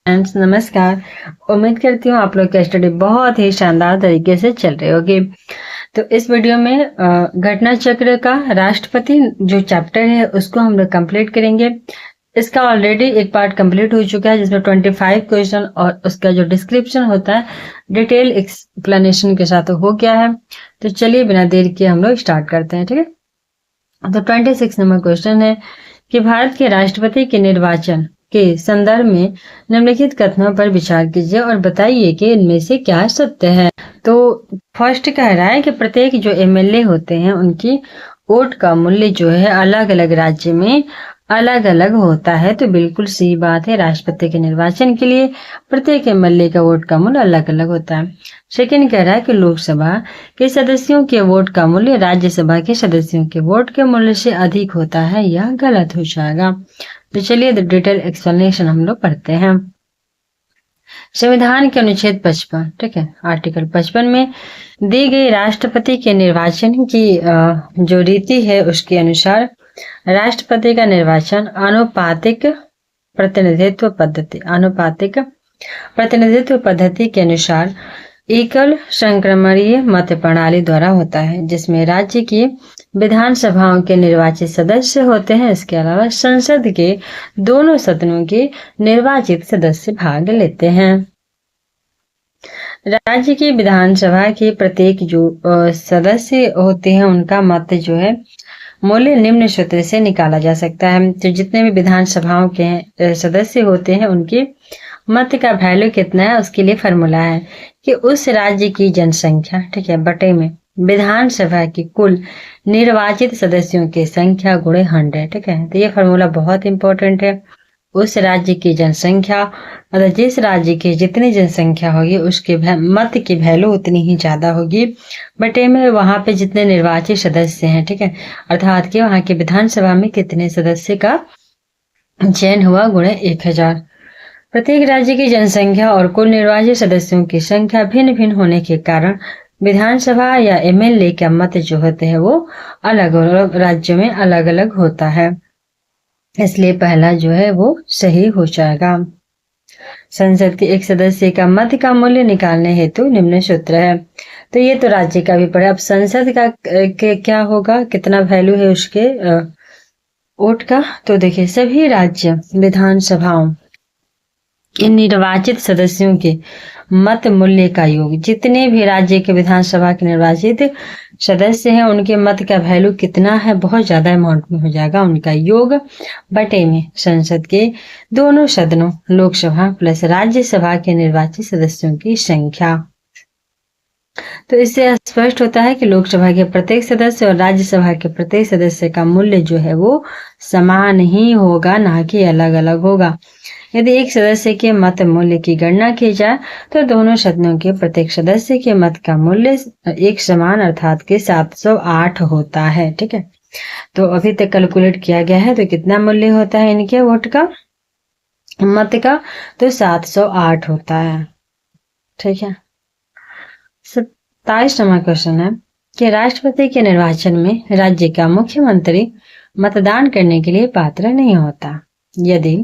Friends नमस्कार। उम्मीद करती हूँ आप लोग की स्टडी बहुत ही शानदार तरीके से चल रही होगी। तो इस वीडियो में घटना चक्र का राष्ट्रपति जो चैप्टर है उसको हम लोग कंप्लीट करेंगे। इसका ऑलरेडी एक पार्ट कंप्लीट हो चुका है जिसमें 25 क्वेश्चन और उसका जो डिस्क्रिप्शन होता है डिटेल एक्सप्लेनेशन के साथ हो गया है। तो चलिए बिना देर के हम लोग स्टार्ट करते हैं, ठीक है। तो 26 नंबर क्वेश्चन है कि भारत के राष्ट्रपति के निर्वाचन के संदर्भ में निम्नलिखित कथनों पर विचार कीजिए और बताइए कि इनमें से क्या सत्य है। तो फर्स्ट कह रहा है कि प्रत्येक जो एमएलए होते हैं उनकी वोट का मूल्य जो है अलग अलग राज्य में अलग अलग होता है। तो बिल्कुल सही बात है, राष्ट्रपति के निर्वाचन के लिए प्रत्येक एमएलए का वोट का मूल्य अलग अलग होता है। सेकेंड कह रहा है कि लोकसभा के सदस्यों के वोट का मूल्य राज्यसभा के सदस्यों के वोट के मूल्य से अधिक होता है। यह गलत हो जाएगा। तो चलिए डिटेल एक्सप्लेनेशन हम लोग पढ़ते हैं। संविधान के अनुच्छेद 55, ठीक है, आर्टिकल 55 में दी गई राष्ट्रपति के निर्वाचन की जो रीति है उसके अनुसार राष्ट्रपति का निर्वाचन आनुपातिक प्रतिनिधित्व पद्धति के अनुसार एकल संक्रमणीय मत प्रणाली द्वारा होता है, जिसमें राज्य की विधानसभाओं के निर्वाचित सदस्य होते हैं। इसके अलावा संसद के दोनों सदनों के निर्वाचित सदस्य भाग लेते हैं। राज्य की विधानसभा के प्रत्येक जो सदस्य होते हैं उनका मत जो है मूल्य निम्न सूत्र से निकाला जा सकता है। तो जितने भी विधानसभाओं के सदस्य होते हैं उनके मत का वैल्यू कितना है उसके लिए फॉर्मूला है कि उस राज्य की जनसंख्या, ठीक है, बटे में विधानसभा की कुल निर्वाचित सदस्यों की संख्या गुणे 100, ठीक है। तो ये फॉर्मूला बहुत इंपॉर्टेंट है। उस राज्य की जनसंख्या मतलब जिस राज्य की जितनी जनसंख्या होगी उसके मत की वैल्यू उतनी ही ज्यादा होगी बटे में वहां पे जितने निर्वाचित सदस्य हैं, ठीक है, अर्थात कि वहां के विधानसभा में कितने सदस्य का चयन हुआ गुणे 1000। प्रत्येक राज्य की जनसंख्या और कुल निर्वाचित सदस्यों की संख्या भिन्न भिन्न होने के कारण विधानसभा या एमएलए का मत जो होते हैं वो अलग अलग राज्यों में अलग अलग होता है। इसलिए पहला जो है वो सही हो जाएगा। संसद के एक सदस्य का मत का मूल्य निकालने हेतु निम्न सूत्र है। तो ये तो राज्य का भी पढ़े। अब संसद का क्या होगा, कितना वैल्यू है उसके वोट का। तो देखिए सभी राज्य विधानसभाओं के निर्वाचित सदस्यों के मत मूल्य का योग, जितने भी राज्य के विधानसभा के निर्वाचित सदस्य हैं उनके मत का वैल्यू कितना है, बहुत ज्यादा अमाउंट में हो जाएगा, उनका योग बटे में संसद के दोनों सदनों लोकसभा प्लस राज्यसभा के निर्वाचित सदस्यों की संख्या। तो इससे स्पष्ट होता है कि लोकसभा के प्रत्येक सदस्य और राज्यसभा के प्रत्येक सदस्य का मूल्य जो है वो समान ही होगा, ना कि अलग अलग होगा। यदि एक सदस्य के मत मूल्य की गणना की जाए तो दोनों सदनों के प्रत्येक सदस्य के मत का मूल्य एक समान अर्थात के 708 होता है, ठीक है। तो अभी तक कैलकुलेट किया गया है तो कितना मूल्य होता है इनके वोट का, मत का, तो 708 होता है, ठीक है। 27 नंबर क्वेश्चन है कि राष्ट्रपति के निर्वाचन में राज्य का मुख्यमंत्री मतदान करने के लिए पात्र नहीं होता यदि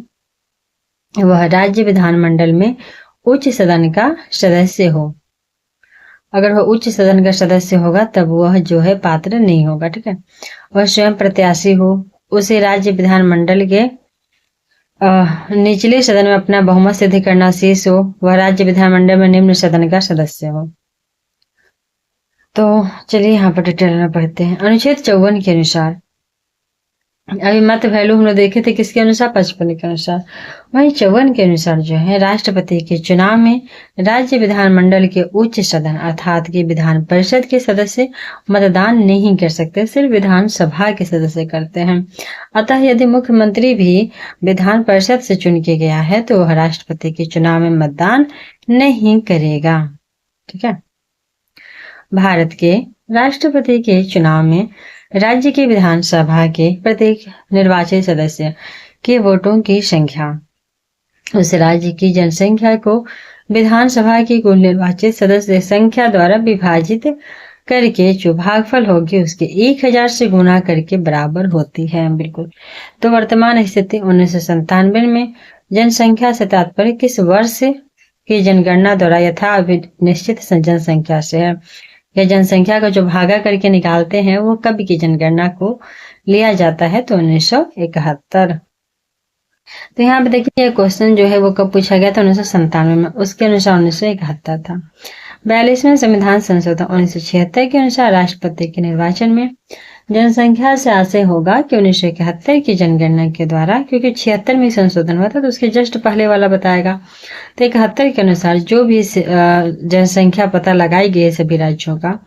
वह राज्य विधानमंडल में उच्च सदन का सदस्य हो। अगर वह उच्च सदन का सदस्य होगा तब वह जो है पात्र नहीं होगा, ठीक है। वह स्वयं प्रत्याशी हो, उसे राज्य विधानमंडल के निचले सदन में अपना बहुमत सिद्ध करना शेष हो, वह राज्य विधानमंडल में निम्न सदन का सदस्य हो। तो चलिए यहाँ पर डिटेल में पढ़ते हैं। अनुच्छेद 54 के अनुसार, अभी मत वैल्यू हम लोग देखे थे किसके अनुसार, 55 के अनुसार, वहीं 54 के अनुसार जो है राष्ट्रपति के चुनाव में राज्य विधानमंडल के उच्च सदन अर्थात कि विधान परिषद के सदस्य मतदान नहीं कर सकते, सिर्फ विधानसभा के सदस्य करते हैं। अतः यदि मुख्यमंत्री भी विधान परिषद से चुन के गया है तो वह राष्ट्रपति के चुनाव में मतदान नहीं करेगा, ठीक है। भारत के राष्ट्रपति के चुनाव में राज्य की विधानसभा के प्रत्येक निर्वाचित सदस्य के वोटों की संख्या उस राज्य की जनसंख्या को विधानसभा की कुल निर्वाचित सदस्य संख्या द्वारा विभाजित करके जो भागफल होगी उसके 1000 से गुना करके बराबर होती है, बिल्कुल। तो वर्तमान स्थिति 1997 में जनसंख्या से तात्पर्य किस वर्ष की जनगणना द्वारा यथा निश्चित जनसंख्या से है। या जनसंख्या का जो भागा करके निकालते हैं वो कब की जनगणना को लिया जाता है, तो 1971। तो यहाँ पे देखिए क्वेश्चन जो है वो कब पूछा गया था, 1997 में, उसके अनुसार 1971 था। 42वें संविधान संशोधन 1976 के अनुसार राष्ट्रपति के निर्वाचन में जनसंख्या से आशय होगा कि 1971 की जनगणना के द्वारा, क्योंकि 76 में संशोधन हुआ था तो उसके जस्ट पहले वाला बताएगा। तो 71 के अनुसार जो भी जनसंख्या पता लगाई गई है सभी राज्यों का,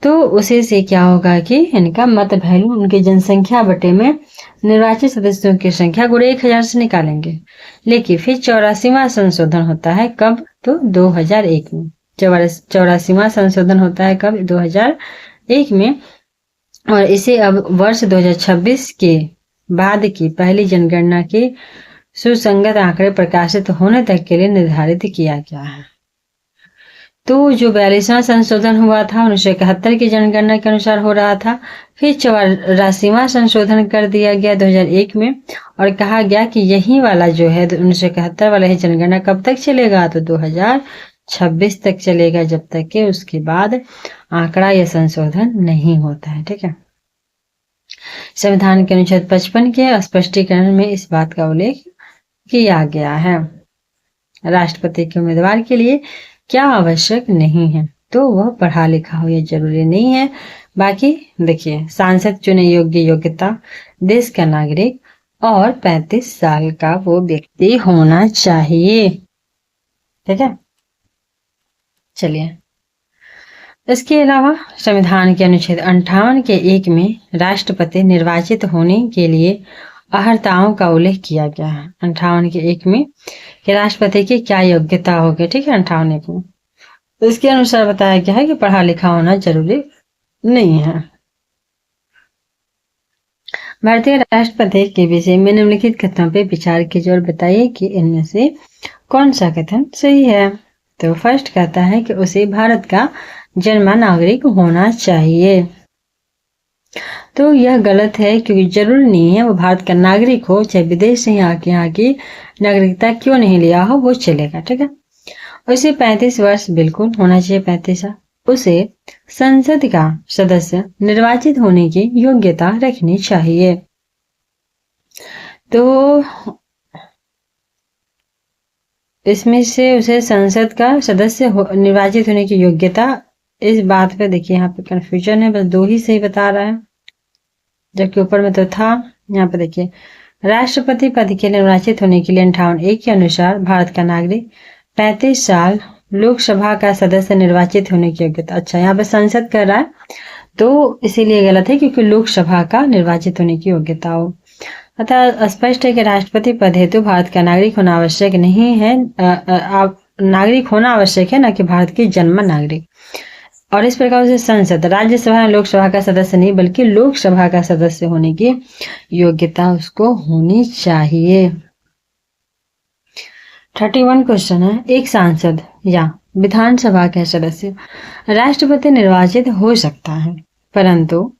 तो उसी से क्या होगा कि इनका मत वैल्यू उनकी जनसंख्या बटे में निर्वाचित सदस्यों की संख्या गुणे 1000 से निकालेंगे। लेकिन फिर 84वां संशोधन होता है कब, तो 2001 में। 84वां संशोधन होता है कब, 2001 में। और इसे अब वर्ष 2026 के बाद की पहली जनगणना के सुसंगत आंकड़े प्रकाशित होने तक के लिए निर्धारित किया गया है। तो जो 42वां संशोधन हुआ था 1971 की जनगणना के अनुसार हो रहा था, फिर 84वां संशोधन कर दिया गया 2001 में, और कहा गया कि यही वाला जो है 1971 वाला ही जनगणना कब तक चलेगा, तो 2026 तक चलेगा, जब तक कि उसके बाद आंकड़ा या संशोधन नहीं होता है। ठीक है। संविधान के अनुच्छेद 55 के स्पष्टीकरण में इस बात का उल्लेख किया गया है। राष्ट्रपति के उम्मीदवार के लिए क्या आवश्यक नहीं है, तो वह पढ़ा लिखा हो, यह जरूरी नहीं है। बाकी देखिए, सांसद चुने योग्य योग्यता, देश का नागरिक और 35 साल का वो व्यक्ति होना चाहिए। ठीक है, चलिए। इसके अलावा संविधान के अनुच्छेद 58 के 1 में राष्ट्रपति निर्वाचित होने के लिए अर्हताओं का उल्लेख किया गया है। 58 के 1 में कि राष्ट्रपति की क्या योग्यता होगी। ठीक है, 58 में इसके अनुसार बताया गया है कि पढ़ा लिखा होना जरूरी नहीं है। भारतीय राष्ट्रपति के विषय में निम्नलिखित कथनों पर विचार कीजिए और बताइए कि इनमें से कौन सा कथन सही है। तो फर्स्ट कहता है कि उसे भारत का जन्मा नागरिक होना चाहिए। तो यह गलत है, क्योंकि जरूरी नहीं है वो भारत का नागरिक हो, चाहे विदेश से यहाँ की नागरिकता क्यों नहीं लिया हो, वो चलेगा। ठीक है। उसे 35 वर्ष बिल्कुल होना चाहिए, 35 साल। उसे संसद का सदस्य निर्वाचित होने की योग्यता रखनी चाहिए। तो इसमें से उसे संसद का सदस्य निर्वाचित होने की योग्यता, इस बात पे देखिए यहाँ पे कंफ्यूजन है, बस 2 ही सही बता रहा है, जबकि ऊपर में तो था। यहाँ पे देखिए, राष्ट्रपति पद के निर्वाचित होने के लिए 58(1) के अनुसार भारत का नागरिक, 35 साल, लोकसभा का सदस्य निर्वाचित होने की योग्यता। अच्छा, यहाँ पे संसद कर रहा है तो इसीलिए गलत है, क्योंकि लोकसभा का निर्वाचित होने की योग्यता हो। अतः स्पष्ट है कि राष्ट्रपति पद हेतु भारत का नागरिक होना आवश्यक नहीं है। नागरिक होना आवश्यक है, न कि भारत के जन्म नागरिक। और इस प्रकार से संसद, राज्यसभा, लोकसभा का सदस्य नहीं बल्कि लोकसभा का सदस्य होने की योग्यता उसको होनी चाहिए। 31 क्वेश्चन है, एक सांसद या विधानसभा के सदस्य राष्ट्रपति निर्वाचित हो सकता है, परंतु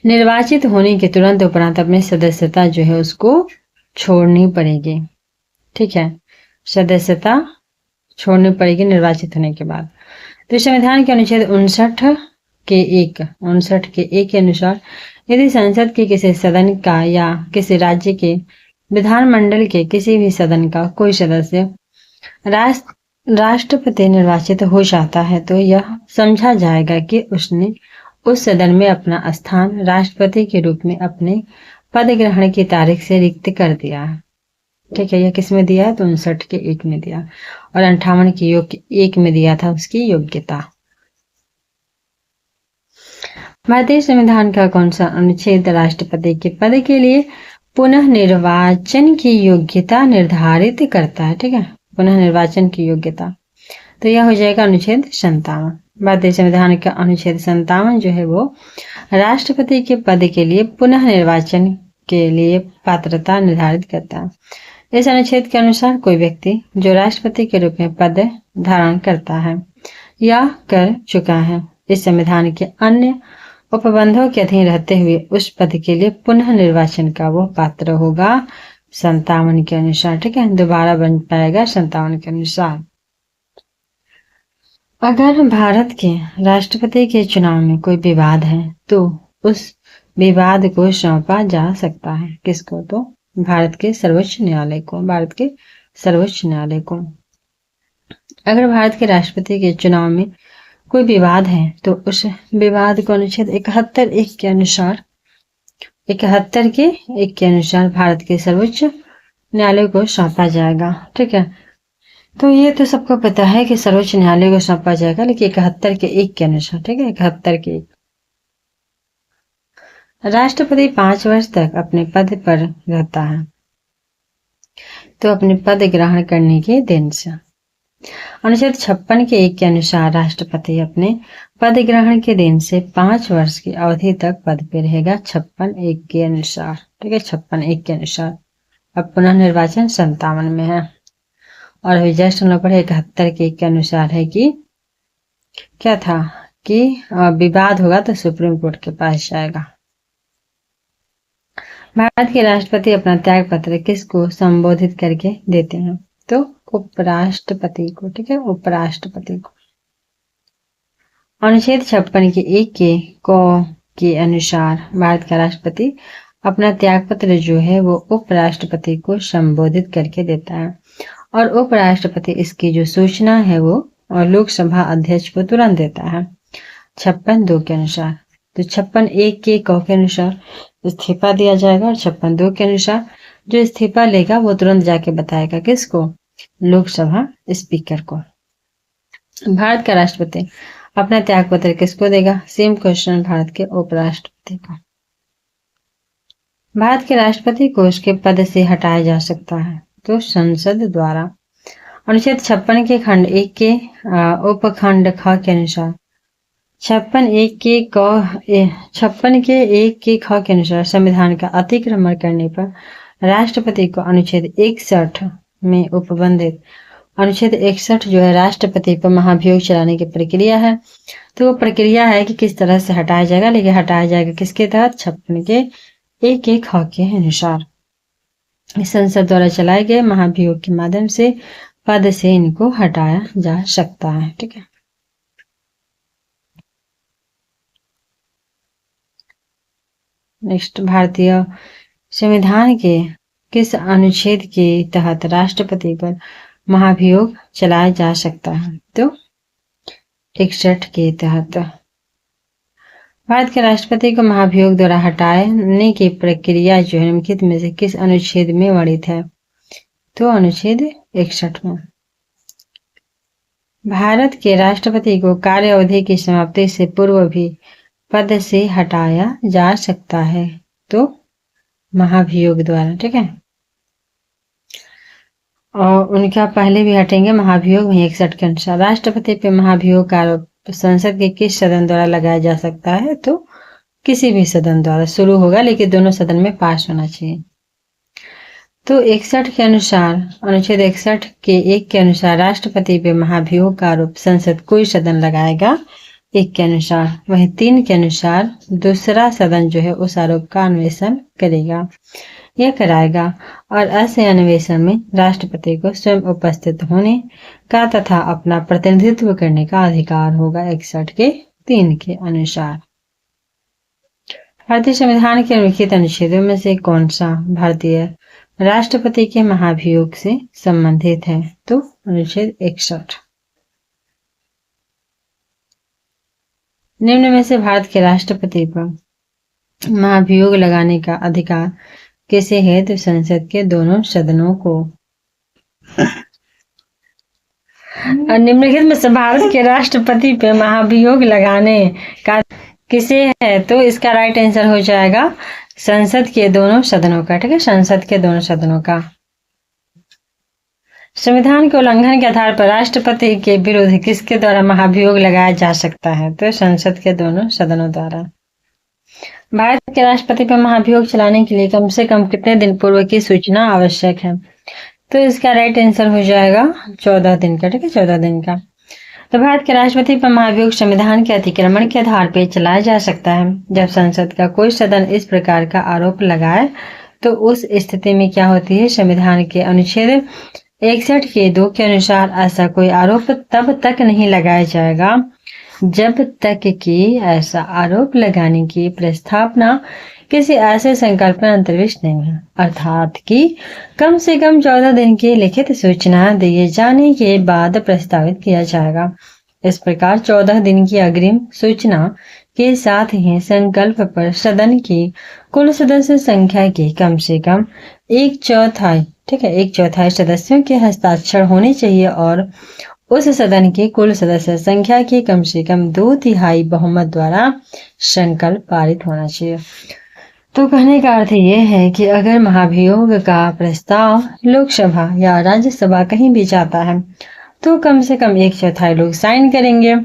निर्वाचित होने के तुरंत उपरांत अपनी सदस्यता जो है उसको छोड़नी पड़ेगी। ठीक है, सदस्यता छोड़नी पड़ेगी निर्वाचित होने के बाद। तो संविधान के अनुच्छेद 59 के 1 के अनुसार यदि संसद के किसी सदन का या किसी राज्य के विधानमंडल के किसी भी सदन का कोई सदस्य राष्ट्रपति निर्वाचित हो जाता है, तो यह समझा जाएगा कि उसने उस सदन में अपना स्थान राष्ट्रपति के रूप में अपने पद ग्रहण की तारीख से रिक्त कर दिया है। ठीक है, यह किस में दिया है, तो 59 के 1 में दिया, और 58 के 1 में दिया था उसकी योग्यता। भारतीय संविधान का कौन सा अनुच्छेद राष्ट्रपति के पद के लिए पुनः निर्वाचन की योग्यता निर्धारित करता है? ठीक है, पुनः निर्वाचन की योग्यता, तो यह हो जाएगा अनुच्छेद 57। भारतीय संविधान का अनुच्छेद 57 जो है वो राष्ट्रपति के पद के लिए पुनः निर्वाचन के लिए पात्रता निर्धारित करता है। इस अनुच्छेद के अनुसार कोई व्यक्ति जो राष्ट्रपति के रूप में पद धारण करता है या कर चुका है, इस संविधान के अन्य उपबंधों के अधीन रहते हुए उस पद के लिए पुनः निर्वाचन का वो पात्र होगा, 57 के अनुसार, ठीक है, दोबारा बन पाएगा 57 के अनुसार। अगर भारत के राष्ट्रपति के चुनाव में कोई विवाद है तो उस विवाद को सौंपा जा सकता है, किसको? तो भारत के सर्वोच्च न्यायालय को, भारत के सर्वोच्च न्यायालय को। अगर भारत के राष्ट्रपति के चुनाव में कोई विवाद है तो उस विवाद को अनुच्छेद 71(1) के अनुसार 71(1) के अनुसार भारत के सर्वोच्च न्यायालय को सौंपा जाएगा, ठीक है। तो ये तो सबको पता है कि सर्वोच्च न्यायालय को सौंपा जाएगा, लेकिन 71(1) के अनुसार, ठीक है, 71(1). राष्ट्रपति 5 वर्ष तक अपने पद पर रहता है, तो अपने पद ग्रहण करने के दिन से। अनुच्छेद 56 के 1 के अनुसार राष्ट्रपति अपने पद ग्रहण के दिन से 5 वर्ष की अवधि तक पद पे रहेगा, 56(1) के अनुसार, ठीक है, 56(1) के अनुसार। अब पुनः निर्वाचन 57 में है और अभी जस्ट हम लोग पढ़े 71(1) के अनुसार है कि क्या था कि विवाद होगा तो सुप्रीम कोर्ट के पास जाएगा। भारत के राष्ट्रपति अपना त्याग पत्र किसको संबोधित करके देते हैं? तो उपराष्ट्रपति को, ठीक है, उपराष्ट्रपति को। अनुच्छेद 56 के 1 के अनुसार भारत का राष्ट्रपति अपना त्याग पत्र जो है वो उपराष्ट्रपति को संबोधित करके देता है और उपराष्ट्रपति इसकी जो सूचना है वो और लोकसभा अध्यक्ष को तुरंत देता है 56(2) के अनुसार। तो 56(1) के क के अनुसार इस्तीफा दिया जाएगा और 56(2) के अनुसार जो इस्तीफा लेगा वो तुरंत जाके बताएगा किसको? लोकसभा स्पीकर को। भारत का राष्ट्रपति अपना त्याग पत्र किसको देगा? सेम क्वेश्चन भारत के उपराष्ट्रपति को। भारत के राष्ट्रपति को उसके पद से हटाया जा सकता है तो संसद द्वारा। अनुच्छेद 56 के खंड 1 के उपखंड ख के अनुसार 56(1) के ख के अनुसार संविधान का अतिक्रमण करने पर राष्ट्रपति को अनुच्छेद 61 में उपबंधित अनुच्छेद 61 जो है राष्ट्रपति पर महाभियोग चलाने की प्रक्रिया है। तो वो प्रक्रिया है कि किस तरह से हटाया जाएगा, लेकिन हटाया जाएगा किसके तहत? 56 के 1 के ख के अनुसार। संसद द्वारा चलाए गए महाभियोग के माध्यम से पद से इनको हटाया जा सकता है, ठीक है। नेक्स्ट, भारतीय संविधान के किस अनुच्छेद के तहत राष्ट्रपति पर महाभियोग चलाया जा सकता है? तो 61 के तहत। भारत के राष्ट्रपति को महाभियोग द्वारा हटाने की प्रक्रिया जो है निम्नलिखित में से किस अनुच्छेद में वर्णित है? तो अनुच्छेद 61 में। भारत के राष्ट्रपति को कार्य अवधि की समाप्ति से पूर्व भी पद से हटाया जा सकता है तो महाभियोग द्वारा, ठीक है। और उनका पहले भी हटेंगे महाभियोग वही 61 के अनुसार। राष्ट्रपति पे महाभियोग का आरोप संसद के किस सदन द्वारा लगाया जा सकता है? तो किसी भी सदन द्वारा शुरू होगा, लेकिन दोनों सदन में पास होना चाहिए। तो 61 के अनुसार अनुच्छेद 61 के 1 के अनुसार राष्ट्रपति पे महाभियोग का आरोप संसद कोई सदन लगाएगा 1 के अनुसार। वहीं 3 के अनुसार दूसरा सदन जो है उस आरोप का अन्वेषण करेगा या कराएगा और ऐसे अन्वेषण में राष्ट्रपति को स्वयं उपस्थित होने का तथा अपना प्रतिनिधित्व करने का अधिकार होगा 61 के 3 के अनुसार। भारतीय संविधान के निम्नलिखित अनुच्छेदों में से कौन सा भारतीय राष्ट्रपति के महाभियोग से संबंधित है? तो अनुच्छेद 61। निम्न में से भारत के राष्ट्रपति पर महाभियोग लगाने का अधिकार किसे है? तो संसद के दोनों सदनों को। और निम्नलिखित में से भारत के राष्ट्रपति पे महाभियोग लगाने का किसे है? तो इसका राइट आंसर हो जाएगा संसद के दोनों सदनों का, ठीक है, संसद के दोनों सदनों का। संविधान के उल्लंघन के आधार पर राष्ट्रपति के विरुद्ध किसके द्वारा महाभियोग लगाया जा सकता है? तो संसद के दोनों सदनों द्वारा। भारत के राष्ट्रपति पर महाभियोग चलाने के लिए कम से कम कितने दिन पूर्व की सूचना आवश्यक है? तो इसका राइट आंसर हो जाएगा 14 दिन का, ठीक है, 14 दिन का। तो भारत के राष्ट्रपति पर महाभियोग संविधान के अतिक्रमण के आधार पर चलाया जा सकता है जब संसद का कोई सदन इस प्रकार का आरोप लगाए तो उस स्थिति में क्या होती है, संविधान के अनुच्छेद 61 के 2 के अनुसार ऐसा कोई आरोप तब तक नहीं लगाया जाएगा जब तक कि ऐसा आरोप लगाने की प्रस्तावना किसी ऐसे संकल्प में अंतर्विष्ट नहीं है, अर्थात कि कम से कम 14 दिन की लिखित सूचना दिए जाने के बाद प्रस्तावित किया जाएगा। इस प्रकार 14 दिन की अग्रिम सूचना के साथ ही संकल्प पर सदन की कुल सदस्य संख्या के कम से कम 1/4, ठीक है, 1/4 सदस्यों के हस्ताक्षर होने चाहिए और उस सदन के कुल सदस्य संख्या के कम से कम 2/3 बहुमत द्वारा संकल्प पारित होना चाहिए। तो कहने का अर्थ यह है कि अगर महाभियोग का प्रस्ताव लोकसभा या राज्यसभा कहीं भी जाता है तो कम से कम 1/4 लोग साइन करेंगे,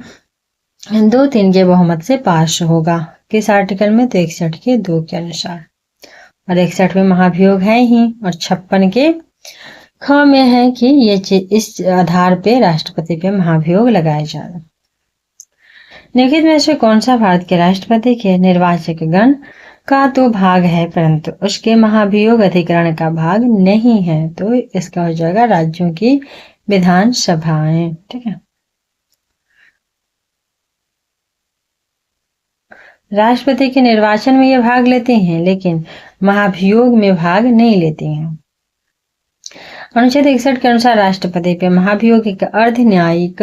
2/3 के बहुमत से पास होगा। किस आर्टिकल में? तो 61 के 2 के अनुसार। और 61 में महाभियोग है ही, और 56 के ख में है कि ये इस आधार पे राष्ट्रपति पे महाभियोग लगाया जाए। निम्नलिखित में से कौन सा भारत के राष्ट्रपति के निर्वाचक गण का तो भाग है परंतु उसके महाभियोग अधिकरण का भाग नहीं है? तो इसका हो जाएगा राज्यों की विधानसभाएं, ठीक है। राष्ट्रपति के निर्वाचन में ये भाग लेते हैं लेकिन महाभियोग में भाग नहीं लेते हैं। अनुच्छेद 61 के अनुसार राष्ट्रपति पे महाभियोग एक अर्ध न्यायिक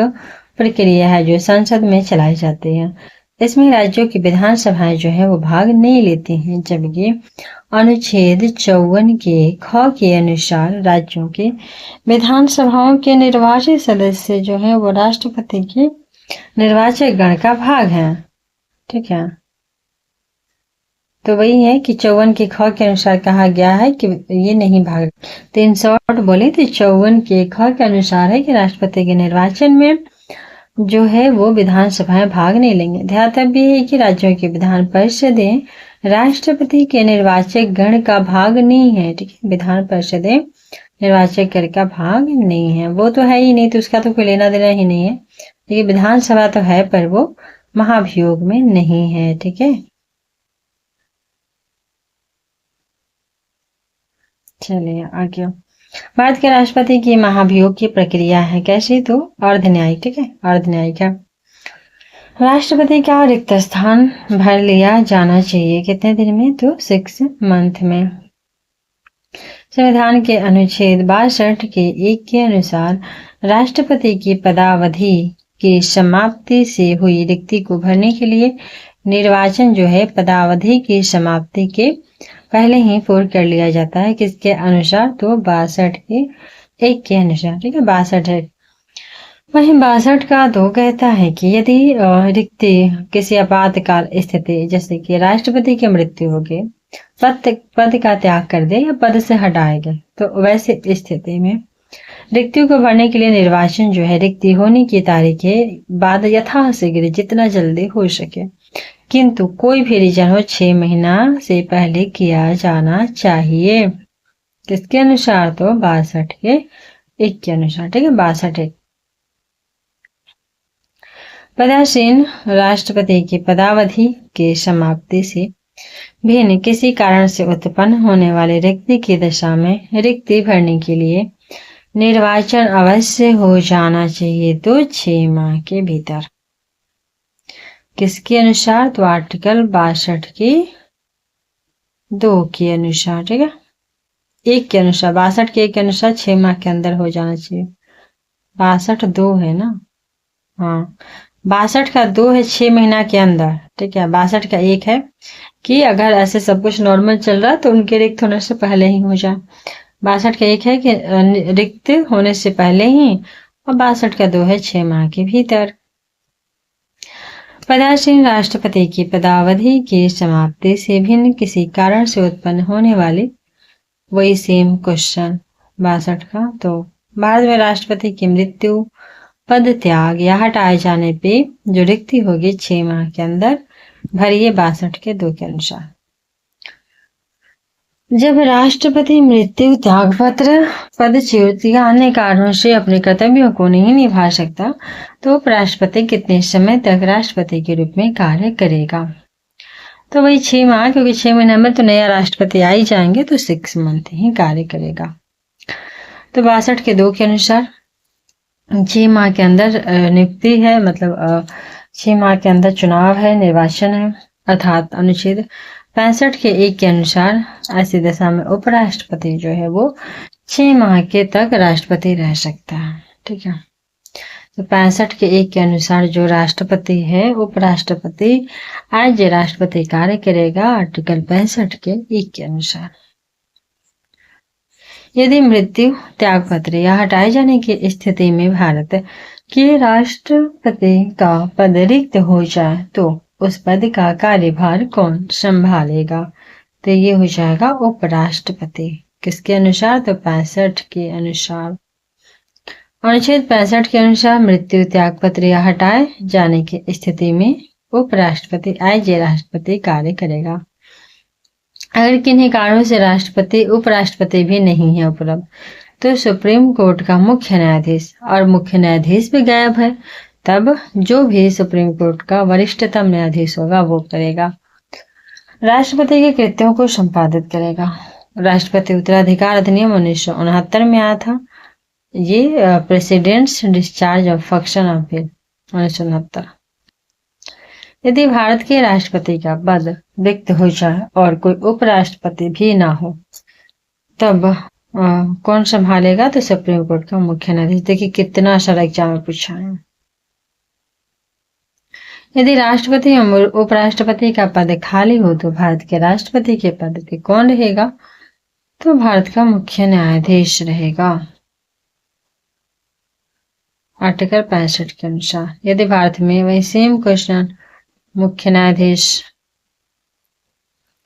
प्रक्रिया है जो संसद में चलाई जाती है। इसमें राज्यों की विधानसभाएं जो है वो भाग नहीं लेती हैं, जबकि अनुच्छेद 54 के ख के अनुसार राज्यों के विधानसभाओं के निर्वाचित सदस्य जो है वो राष्ट्रपति के निर्वाचक गण का भाग है, ठीक है। तो वही है कि 54 के ख के अनुसार कहा गया है कि ये नहीं भाग। 360 बोले तो 54 के ख के अनुसार है कि राष्ट्रपति के निर्वाचन में जो है वो विधानसभाएं भाग नहीं लेंगे। ध्यातव्य है कि राज्यों की विधान परिषदें राष्ट्रपति के निर्वाचक गण का भाग नहीं है, ठीक है। विधान परिषदें निर्वाचक गण का भाग नहीं है, वो तो है ही नहीं, तो उसका तो कोई लेना देना ही नहीं है। लेकिन विधानसभा तो है पर वो महाभियोग में नहीं है, ठीक है। चलिए आगे। भारत के राष्ट्रपति की महाभियोग की प्रक्रिया है कैसी? तो अर्धन्यायिक, ठीक है, अर्धन्यायिक है। राष्ट्रपति का रिक्त स्थान भर लिया जाना चाहिए कितने दिन में? तो 6 मंथ में। संविधान के अनुच्छेद 62 के 1 के अनुसार राष्ट्रपति की पदावधि की समाप्ति से हुई रिक्ति को भरने के लिए निर्वाचन जो है पदावधि की समाप्ति के पहले ही पूर्ण कर लिया जाता है। किसके अनुसार? तो 62 के 1 के अनुसार, ठीक है। 62 है। वहीं 62 का 2 कहता है कि यदि रिक्ति किसी आपातकाल स्थिति जैसे कि राष्ट्रपति की मृत्यु हो गई, पद का त्याग कर दे या पद से हटाए गए, तो वैसे स्थिति में रिक्तियों को भरने के लिए निर्वाचन जो है रिक्ति होने की तारीख के बाद यथाशीघ्र जितना जल्दी हो सके, किंतु कोई भी रीजन हो 6 महीना से पहले किया जाना चाहिए। किसके अनुसार? तो 62 के 1 के अनुसार, ठीक है। 62 पदासीन राष्ट्रपति की पदावधि के समाप्ति से भिन्न किसी कारण से उत्पन्न होने वाली रिक्ति की दशा में रिक्ति भरने के लिए निर्वाचन अवश्य हो जाना चाहिए, तो 6 माह के भीतर। किसके अनुसार? तो आर्टिकल 62 के 2 के अनुसार, ठीक है। 1 के अनुसार, 62 के 1 के अनुसार 6 माह के अंदर हो जाना चाहिए। 62 2 है ना, हाँ 62 का 2 है 6 महीना के अंदर, ठीक है। 62 का 1 है कि अगर ऐसे सब कुछ नॉर्मल चल रहा तो उनके रिक्त होने से पहले ही हो जाए। 62 का 1 है कि रिक्त होने से पहले ही, और 62 का 2 है 6 माह के भीतर। पदासीन राष्ट्रपति की पदावधि की समाप्ति से भिन्न किसी कारण से उत्पन्न होने वाली वही सेम क्वेश्चन 62 का। तो भारत में राष्ट्रपति की मृत्यु, पद त्याग या हटाए जाने पे जो रिक्ति होगी 6 माह के अंदर भरिए 62 के 2 के अनुसार। जब राष्ट्रपति मृत्यु, त्यागपत्र, पदच्युत या अन्य कारणों से अपने कर्तव्यों को नहीं निभा सकता तो उपराष्ट्रपति कितने समय तक राष्ट्रपति के रूप में कार्य करेगा? तो वही 6 माह, क्योंकि 6 महीने में तो नया राष्ट्रपति आ ही जाएंगे, तो 6 मंथ ही कार्य करेगा। तो 62 के अनुसार 6 माह के अंदर नियुक्ति है, मतलब 6 माह के अंदर चुनाव है, निर्वाचन है, अर्थात अनुच्छेद 65 के अनुसार ऐसी दशा में उपराष्ट्रपति जो है वो 6 माह के तक राष्ट्रपति रह सकता है। ठीक है, तो 65 के अनुसार जो राष्ट्रपति है, उपराष्ट्रपति एज ए राष्ट्रपति कार्य करेगा, आर्टिकल 65 के अनुसार। यदि मृत्यु, त्यागपत्र या हटाए जाने की स्थिति में भारत के राष्ट्रपति का पद रिक्त हो जाए तो उस पद का कार्यभार कौन संभालेगा? तो ये हो जाएगा उपराष्ट्रपति। किसके अनुसार? तो 65 के अनुसार। अनुच्छेद 65 के अनुसार मृत्यु, त्यागपत्र या हटाए जाने की स्थिति में उपराष्ट्रपति एज ए राष्ट्रपति कार्य करेगा। अगर किन्हीं कारणों से राष्ट्रपति, उपराष्ट्रपति भी नहीं है उपलब्ध, तो सुप्रीम कोर्ट का मुख्य न्यायाधीश, और मुख्य न्यायाधीश भी गायब है, तब जो भी सुप्रीम कोर्ट का वरिष्ठतम न्यायाधीश होगा वो करेगा। राष्ट्रपति के कृत्यों को संपादित करेगा। राष्ट्रपति उत्तराधिकार अधिनियम 1969 में आया था। ये president's discharge of function of bill 1969। यदि भारत के राष्ट्रपति का पद रिक्त हो जाए और कोई उपराष्ट्रपति भी ना हो, तब कौन संभालेगा? तो सुप्रीम कोर्ट का मुख्य न्यायाधीश। देखिए कितना सारा एग्जाम में पूछा है। यदि राष्ट्रपति और उपराष्ट्रपति का पद खाली हो तो भारत के राष्ट्रपति के पद पे कौन रहेगा? तो भारत का मुख्य न्यायाधीश रहेगा, आर्टिकल 65 के अनुसार। यदि भारत में, वही सेम क्वेश्चन, मुख्य न्यायाधीश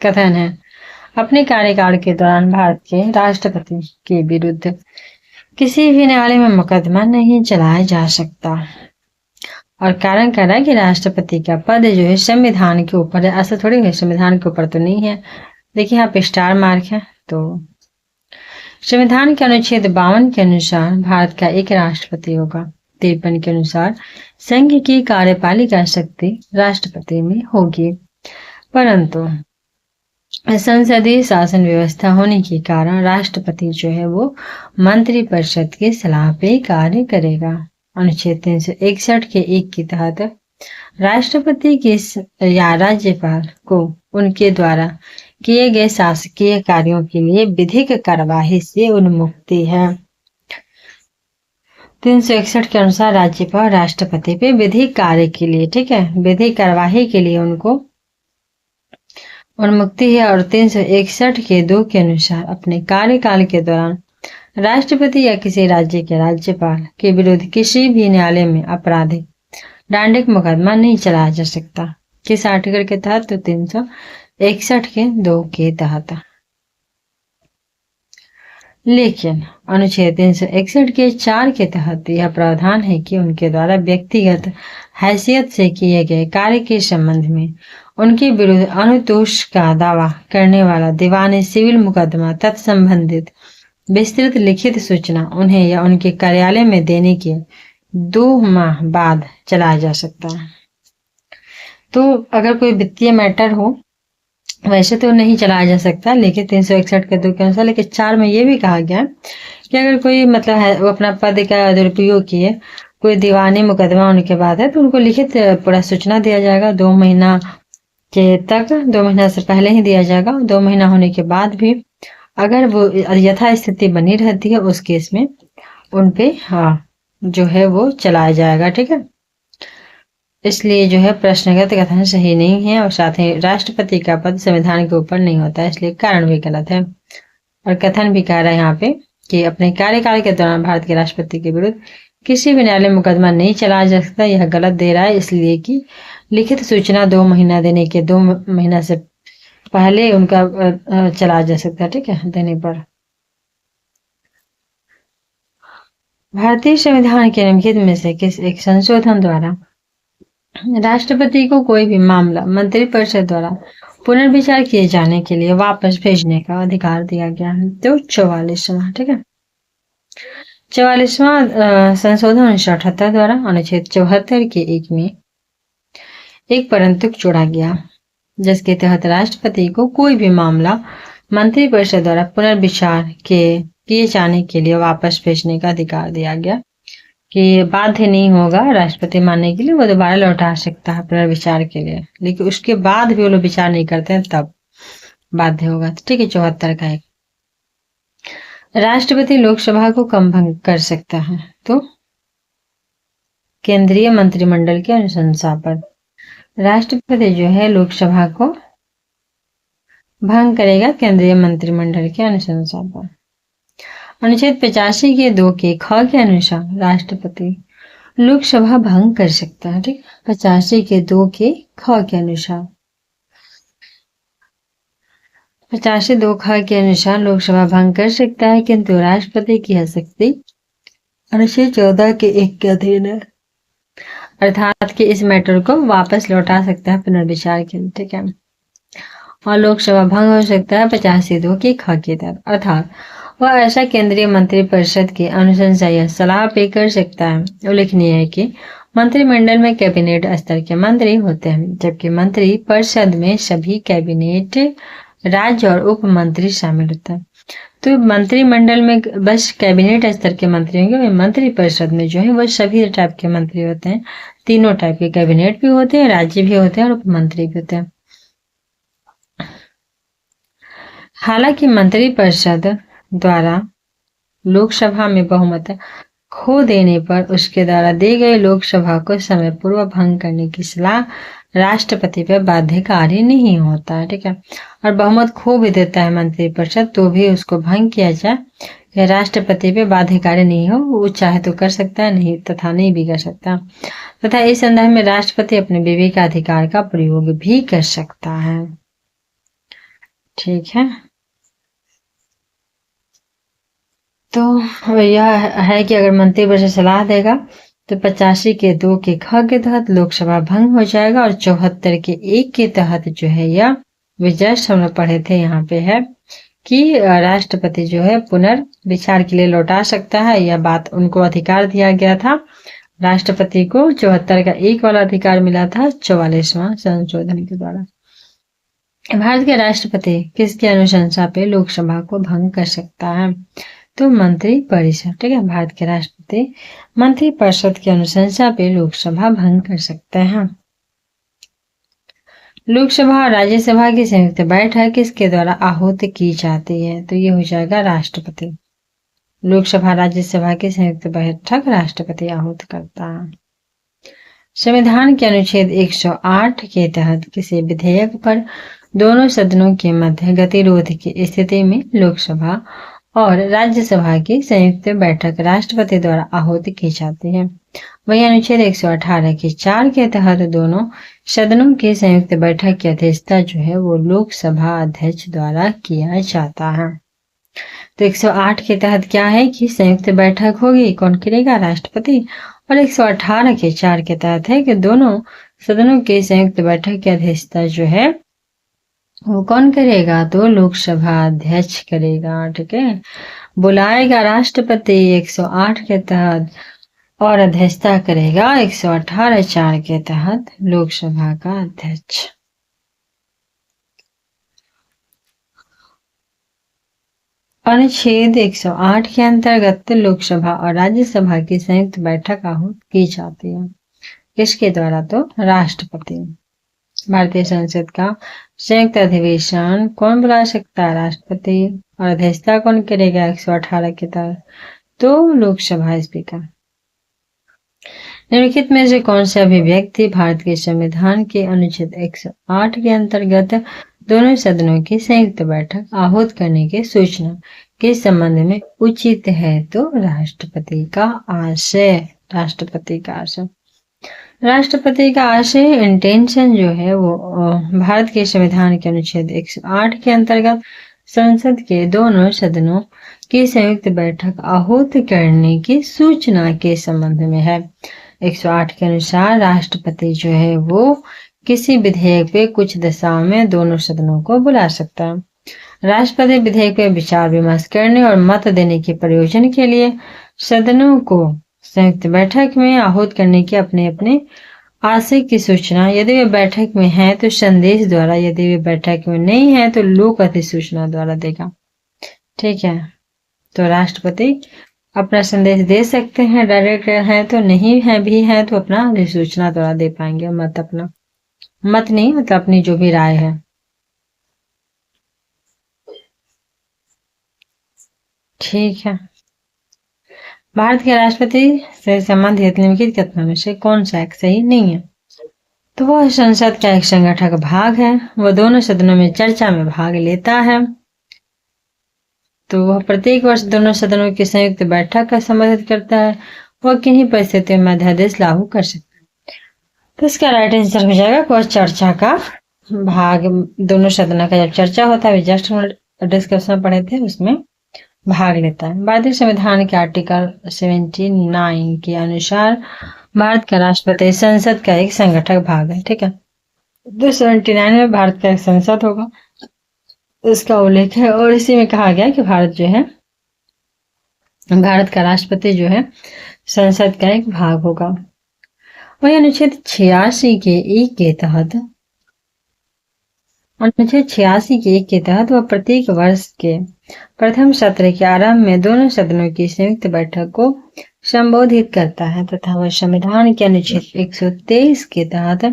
कथन है, अपने कार्यकाल के दौरान भारत के राष्ट्रपति के विरुद्ध किसी भी न्यायालय में मुकदमा नहीं चलाया जा सकता। और कारण कह रहा है कि राष्ट्रपति का पद जो है संविधान के ऊपर है। ऐसा थोड़ी है, संविधान के ऊपर तो नहीं है। देखिए यहाँ पे स्टार मार्क है। तो संविधान के अनुच्छेद 52 के अनुसार भारत का एक राष्ट्रपति होगा। 53 के अनुसार संघ की कार्यपालिका शक्ति राष्ट्रपति में होगी, परंतु संसदीय शासन व्यवस्था होने के कारण राष्ट्रपति जो है वो मंत्रिपरिषद की सलाह पे कार्य करेगा। अनुच्छेद 361 के 1 के तहत राष्ट्रपति के या राज्यपाल को उनके द्वारा किए गए शासकीय कार्यों के लिए विधिक कार्यवाही से उन्मुक्ति है। 361 के अनुसार राज्यपाल राष्ट्रपति पे विधिक कार्य के लिए, ठीक है, विधिक कार्यवाही के लिए उनको उन्मुक्ति है। और 361 के 2 के अनुसार अपने कार्यकाल के दौरान राष्ट्रपति या किसी राज्य के राज्यपाल के विरुद्ध किसी भी न्यायालय में आपराधिक दंडिक मुकदमा नहीं चलाया जा सकता। किस आर्टिकल के तहत? तो 361 के 2 के तहत। लेकिन अनुच्छेद 361 के 4 के तहत यह प्रावधान है कि उनके द्वारा व्यक्तिगत हैसियत से किए गए कार्य के संबंध में उनके विरुद्ध अनुतोष का दावा करने वाला दीवानी सिविल मुकदमा तत्संबंधित विस्तृत लिखित सूचना उन्हें या उनके कार्यालय में देने के 2 माह बाद चलाया जा सकता है। तो अगर कोई वित्तीय मैटर हो, वैसे तो नहीं चलाया जा सकता, लेकिन 361 के 2 के अनुसार। लेकिन 4 में ये भी कहा गया कि अगर कोई मतलब है वो अपना पद का दुरुपयोग किए, कोई दीवानी मुकदमा उनके बाद है, तो उनको लिखित पूरा सूचना दिया जाएगा 2 महीना के तक। 2 महीना से पहले ही दिया जाएगा। 2 महीना होने के बाद भी अगर वो यथा स्थिति बनी रहती है, उस केस में उनपे जो है वो चलाया जाएगा। ठीक है, इसलिए जो है प्रश्नगत कथन सही नहीं है। और साथ ही राष्ट्रपति का पद संविधान के ऊपर नहीं होता है, इसलिए कारण भी गलत है। और कथन भी कह रहा है यहाँ पे कि अपने कार्यकाल के दौरान भारत के राष्ट्रपति के विरुद्ध किसी भी न्यायालय मुकदमा नहीं चलाया जा सकता, यह गलत दे रहा है, इसलिए कि लिखित सूचना 2 महीना देने के 2 महीना से पहले उनका चलाया जा सकता है। ठीक है, देने पर। भारतीय संविधान के निम्नलिखित में से किस एक संशोधन द्वारा राष्ट्रपति को कोई भी मामला मंत्रिपरिषद द्वारा पुनर्विचार किए जाने के लिए वापस भेजने का अधिकार दिया गया है? तो 44वां। ठीक है, 44वां संशोधन 1978 द्वारा अनुच्छेद 74 के 1 में एक परंतु जोड़ा गया। जिसके तहत राष्ट्रपति को कोई भी मामला मंत्रिपरिषद द्वारा पुनर्विचार किए जाने के लिए वापस भेजने का अधिकार दिया गया, कि बाध्य नहीं होगा राष्ट्रपति मानने के लिए, वो दोबारा लौटा सकता है पुनर्विचार के लिए, लेकिन उसके बाद भी वो लोग विचार नहीं करते हैं तब बाध्य होगा। ठीक है, 74 का एक, राष्ट्रपति लोकसभा को कब भंग कर सकता है? तो केंद्रीय मंत्रिमंडल की अनुशंसा पर। राष्ट्रपति जो है लोकसभा को भंग करेगा केंद्रीय मंत्रिमंडल की अनुशंसा पर। अनुच्छेद 85 के 2 के ख के अनुसार राष्ट्रपति लोकसभा भंग कर सकता है। ठीक, 85 के 2 के ख के अनुसार, 85 2 ख के अनुसार लोकसभा भंग कर सकता है, किंतु राष्ट्रपति की यह शक्ति अनुच्छेद 14 के 1 के अधीन है, अर्थात कि इस मैटर को वापस लौटा सकता है पुनर्विचार के लिए। ठीक है, और लोकसभा भंग हो सकता है 85 2 के ख के तहत, अर्थात वह ऐसा केंद्रीय मंत्रिपरिषद की अनुशंसा या सलाह पे कर सकता है। उल्लेखनीय है कि मंत्रिमंडल में कैबिनेट स्तर के मंत्री होते हैं, जबकि मंत्री परिषद में सभी कैबिनेट राज्य और उप मंत्री शामिल होते हैं। तो मंत्रिमंडल में बस कैबिनेट स्तर के मंत्री होंगे, और मंत्री परिषद में जो है वो सभी टाइप के मंत्री होते हैं। तीनों टाइप के कैबिनेट भी होते हैं, राज्य भी होते हैं और उप मंत्री भी होते हैं। हालांकि मंत्री परिषद द्वारा लोकसभा में बहुमत खो देने पर उसके द्वारा दी गई लोकसभा को समय पूर्व भंग करने की सलाह राष्ट्रपति पर बाध्यकारी नहीं होता है। ठीक है, और बहुमत खो भी देता है मंत्रिपरिषद तो भी उसको भंग किया जाए, यह राष्ट्रपति पे बाध्यकारी नहीं हो, वो चाहे तो कर सकता है, नहीं तथा नहीं भी कर सकता, तथा इस संदर्भ में राष्ट्रपति अपने विवेकाधिकार का प्रयोग भी कर सकता है। ठीक है, तो यह है कि अगर मंत्रिपरिषद सलाह देगा तो 85 के 2 के ख के तहत लोकसभा भंग हो जाएगा, और 74 के 1 के तहत जो है यह जस्ट हम लोग पढ़े थे यहाँ पे है कि राष्ट्रपति जो है पुनर्विचार के लिए लौटा सकता है। यह बात उनको अधिकार दिया गया था, राष्ट्रपति को 74 का 1 वाला अधिकार मिला था 44वां संशोधन के द्वारा। भारत के राष्ट्रपति किसकी अनुशंसा पे लोकसभा को भंग कर सकता है? तो मंत्री परिषद। ठीक है, भारत के राष्ट्रपति मंत्री परिषद की अनुशंसा पे लोकसभा भंग कर सकते हैं। लोकसभा और राज्यसभा की संयुक्त बैठक किसके द्वारा आहूत की जाती है? तो ये हो जाएगा राष्ट्रपति। लोकसभा राज्यसभा की संयुक्त बैठक राष्ट्रपति आहूत करता है। संविधान के अनुच्छेद 108 के तहत किसी विधेयक पर दोनों सदनों के मध्य गतिरोध की स्थिति में लोकसभा और राज्यसभा की संयुक्त बैठक राष्ट्रपति द्वारा आहूत की जाती है। वही अनुच्छेद 118 के 4 के तहत दोनों सदनों की संयुक्त बैठक की अध्यक्षता जो है वो लोकसभा अध्यक्ष द्वारा किया जाता है। तो 108 के तहत क्या है कि संयुक्त बैठक होगी, कौन करेगा? राष्ट्रपति। और 118 के 4 के तहत है कि दोनों सदनों की संयुक्त बैठक की अध्यक्षता जो है वो कौन करेगा? तो लोकसभा अध्यक्ष करेगा। ठीक है, बुलाएगा राष्ट्रपति 108 के तहत और अध्यक्षता करेगा 118 4 के तहत लोकसभा का अध्यक्ष। अनुच्छेद 108 के अंतर्गत लोकसभा और राज्यसभा की संयुक्त बैठक आहूत की जाती है। किसके द्वारा? तो राष्ट्रपति। भारतीय संसद का संयुक्त अधिवेशन कौन बुला सकता है? राष्ट्रपति। और अध्यक्षता कौन करेगा 118 के तहत? तो लोकसभा स्पीकर। निम्नलिखित में से कौन सा अभिव्यक्ति भारत के संविधान के अनुच्छेद 108 के अंतर्गत दोनों सदनों की संयुक्त बैठक आहूत करने की सूचना के संबंध में उचित है? तो राष्ट्रपति का आशय। राष्ट्रपति का आशय। राष्ट्रपति का आशय इंटेंशन जो है वो भारत के संविधान के अनुच्छेद 108 के अंतर्गत संसद के दोनों सदनों की संयुक्त बैठक आहूत करने की सूचना के संबंध में है। 108 के अनुसार राष्ट्रपति जो है वो किसी विधेयक पे कुछ दशाओं में दोनों सदनों को बुला सकता है। राष्ट्रपति विधेयक पे विचार विमर्श करने और मत देने के प्रयोजन के लिए सदनों को संयुक्त बैठक में आहूत करने की अपने अपने आशय की सूचना, यदि वे बैठक में हैं तो संदेश द्वारा, यदि वे बैठक में नहीं है तो लोक अधिसूचना द्वारा देगा। ठीक है, तो राष्ट्रपति अपना संदेश दे सकते हैं, डायरेक्ट है तो, नहीं है भी है तो अपना अधिसूचना द्वारा दे पाएंगे। मत अपना, मत नहीं मतलब अपनी जो भी राय है। ठीक है, भारत के राष्ट्रपति से संबंधित निम्नलिखित कथनों में से कौन सा एक सही नहीं है? तो वह संसद का एक संगठक भाग है, वह दोनों सदनों में चर्चा में भाग लेता है, तो वह प्रत्येक वर्ष दोनों सदनों की संयुक्त बैठक का संबोधित करता है, वह किन्हीं परिस्थितियों में अध्यादेश लागू कर सकता है। तो इसका राइट आंसर हो जाएगा वह चर्चा का भाग, दोनों सदनों का जब चर्चा होता है, जस्ट डिस्कशन पढ़े थे उसमें भाग लेता है। भारतीय संविधान के आर्टिकल 79 के अनुसार भारत का राष्ट्रपति संसद का एक संगठक भाग है। ठीक है, तो 79 में भारत का एक संसद होगा, इसका उल्लेख है, और इसी में कहा गया कि भारत जो है, भारत का राष्ट्रपति जो है संसद का एक भाग होगा। वही अनुच्छेद 86 के एक के तहत, अनुच्छेद 86 के एक के तहत वह प्रत्येक वर्ष के प्रथम सत्र के आरंभ में दोनों सदनों की संयुक्त बैठक को संबोधित करता है तथा वह संविधान के अनुच्छेद 123 के तहत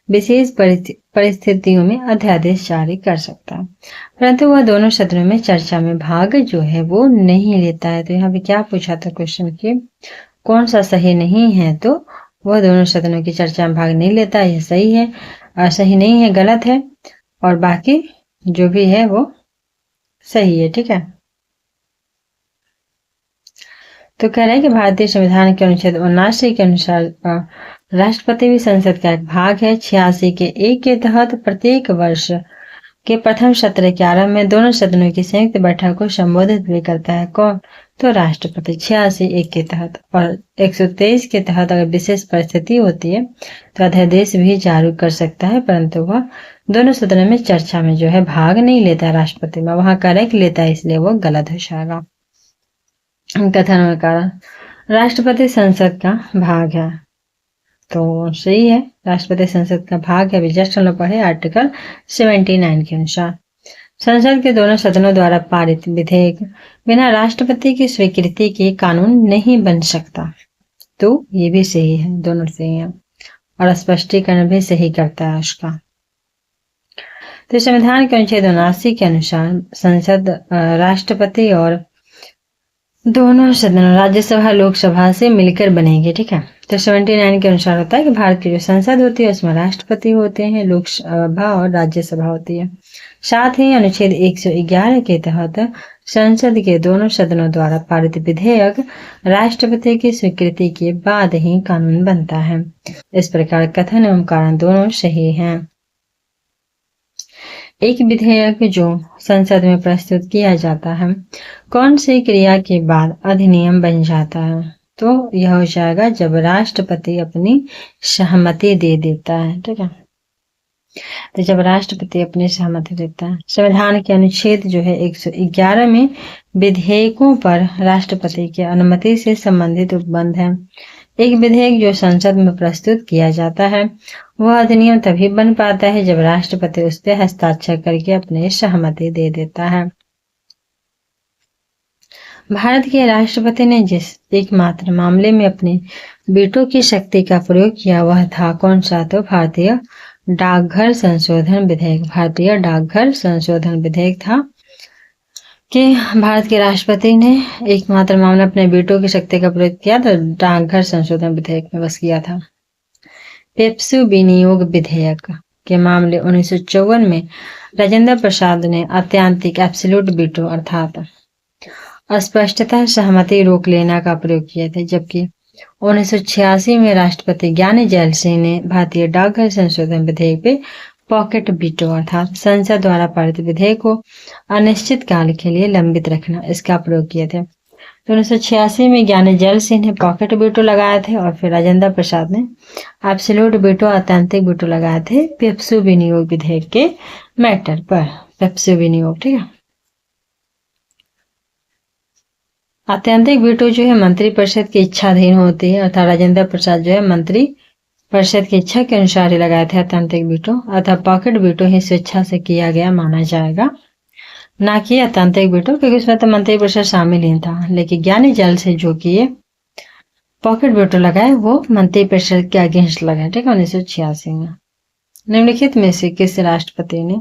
विशेष परिस्थितियों में अध्यादेश जारी कर सकता है, परंतु वह दोनों सदनों में चर्चा में भाग जो है वो नहीं लेता है। तो यहाँ पे क्या पूछा था क्वेश्चन की, कौन सा सही नहीं है? तो वह दोनों सदनों की चर्चा में भाग नहीं लेता, यह सही है, और सही नहीं है गलत है, और बाकी जो भी है वो सही है। ठीक है, तो कह रहे हैं कि भारतीय संविधान के अनुच्छेद 79 के अनुसार राष्ट्रपति भी संसद का एक भाग है। 86 के एक के तहत प्रत्येक वर्ष के प्रथम सत्र के आरंभ में दोनों सदनों की संयुक्त बैठक को संबोधित भी करता है। कौन? तो राष्ट्रपति। 86 एक के तहत, और 123 के तहत अगर विशेष परिस्थिति होती है तो अध्यादेश भी जारी कर सकता है, परंतु वह दोनों सदनों में चर्चा में जो है भाग नहीं लेता राष्ट्रपति में, वहां करेक्ट लेता है, इसलिए वो गलत हो जाएगा। कथन में कारण राष्ट्रपति संसद का भाग है, तो सही है, राष्ट्रपति संसद का भाग है। जस्ट हम लोग पढ़े आर्टिकल 79 के अनुसार संसद के दोनों सदनों द्वारा पारित विधेयक बिना राष्ट्रपति की स्वीकृति के कानून नहीं बन सकता, तो ये भी सही है, दोनों सही है, और स्पष्टीकरण भी सही करता है उसका। तो संविधान के अनुच्छेद 79 के अनुसार संसद राष्ट्रपति और दोनों सदनों राज्यसभा लोकसभा से मिलकर बनेंगे। ठीक है, तो 79 के अनुसार होता है कि भारत की जो संसद होती है उसमें राष्ट्रपति होते हैं, लोकसभा और राज्यसभा होती है। साथ ही अनुच्छेद 111 के तहत संसद के दोनों सदनों द्वारा पारित विधेयक राष्ट्रपति की स्वीकृति के बाद ही कानून बनता है। इस प्रकार कथन एवं कारण दोनों सही हैं। एक विधेयक जो संसद में प्रस्तुत किया जाता है कौन सी क्रिया के बाद अधिनियम बन जाता है? तो यह हो जाएगा जब राष्ट्रपति अपनी सहमति दे देता है। ठीक है, तो जब राष्ट्रपति अपनी सहमति देता है। संविधान के अनुच्छेद जो है 111 में विधेयकों पर राष्ट्रपति की अनुमति से संबंधित उपबंध है। एक विधेयक जो संसद में प्रस्तुत किया जाता है वह अधिनियम तभी बन पाता है जब राष्ट्रपति उस पर हस्ताक्षर करके अपनी सहमति दे देता है। भारत के राष्ट्रपति ने जिस एकमात्र मामले में अपने वीटो की शक्ति का प्रयोग किया वह था कौन सा? तो भारतीय डाकघर संशोधन विधेयक। भारतीय डाकघर संशोधन विधेयक था कि भारत के राष्ट्रपति ने एकमात्र मामला अपने वीटो की शक्ति का प्रयोग किया तो डाकघर संशोधन विधेयक में बस किया था। पेप्सू विनियोग विधेयक के मामले 1954 में राजेंद्र प्रसाद ने अत्यांतिक एब्सोल्यूट वीटो अर्थात अस्पष्टता सहमति रोक लेना का प्रयोग किया था, जबकि 1986 में राष्ट्रपति ज्ञानी जैल सिंह ने भारतीय डाकघर संशोधन विधेयक पे पॉकेट वीटो अर्थात संसद द्वारा पारित विधेयक को अनिश्चित काल के लिए लंबित रखना इसका प्रयोग किए थे। तो 1986 में ज्ञानी जैल सिंह ने पॉकेट वीटो लगाए थे और फिर राजेंद्र प्रसाद ने एब्सोल्यूट वीटो अत्यंतिक वीटो लगाए थे पेप्सू विनियोग विधेयक के मैटर पर। पेप्सू विनियोग, ठीक है। अत्यंतिक वीटो जो है मंत्री परिषद की इच्छाधीन होती है, अर्थात राजेंद्र प्रसाद जो है मंत्री परिषद की इच्छा के अनुसार ही लगाया था तांत्रिक वीटो, अतः पॉकेट वीटो ही स्वेच्छा से किया गया माना जाएगा, ना कि अतांत्रिक वीटो, क्योंकि उसमें तो मंत्रिपरिषद शामिल ही था। लेकिन ज्ञानी जल से जो किए पॉकेट वीटो लगाए वो मंत्रिपरिषद के अगेंस्ट लगाए, ठीक है, 1986 में। निम्नलिखित में से किस राष्ट्रपति ने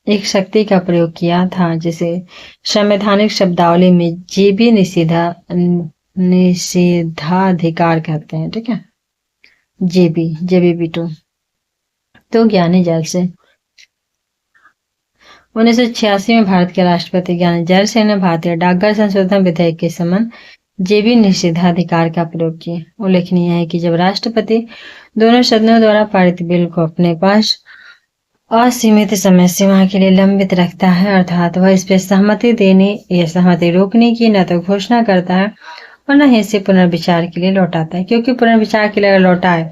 एक शक्ति का प्रयोग किया था जिसे संवैधानिक शब्दावली में जीबी निषेधाधिकार कहते हैं, ठीक है, जेबी वीटो? तो ज्ञानी जल से। 1986 में भारत के राष्ट्रपति ज्ञानी जल से ने भारतीय डाकघर संशोधन विधेयक के संबंध जेबी निषेधाधिकार का प्रयोग किया। उल्लेखनीय है कि जब राष्ट्रपति दोनों सदनों द्वारा पारित बिल को अपने पास असीमित समय सीमा के लिए लंबित रखता है, अर्थात वह इस पर सहमति देने या सहमति रोकने की न तो घोषणा करता है और न ही इसे पुनर्विचार के लिए लौटाता है, क्योंकि पुनर्विचार के लिए लौटाए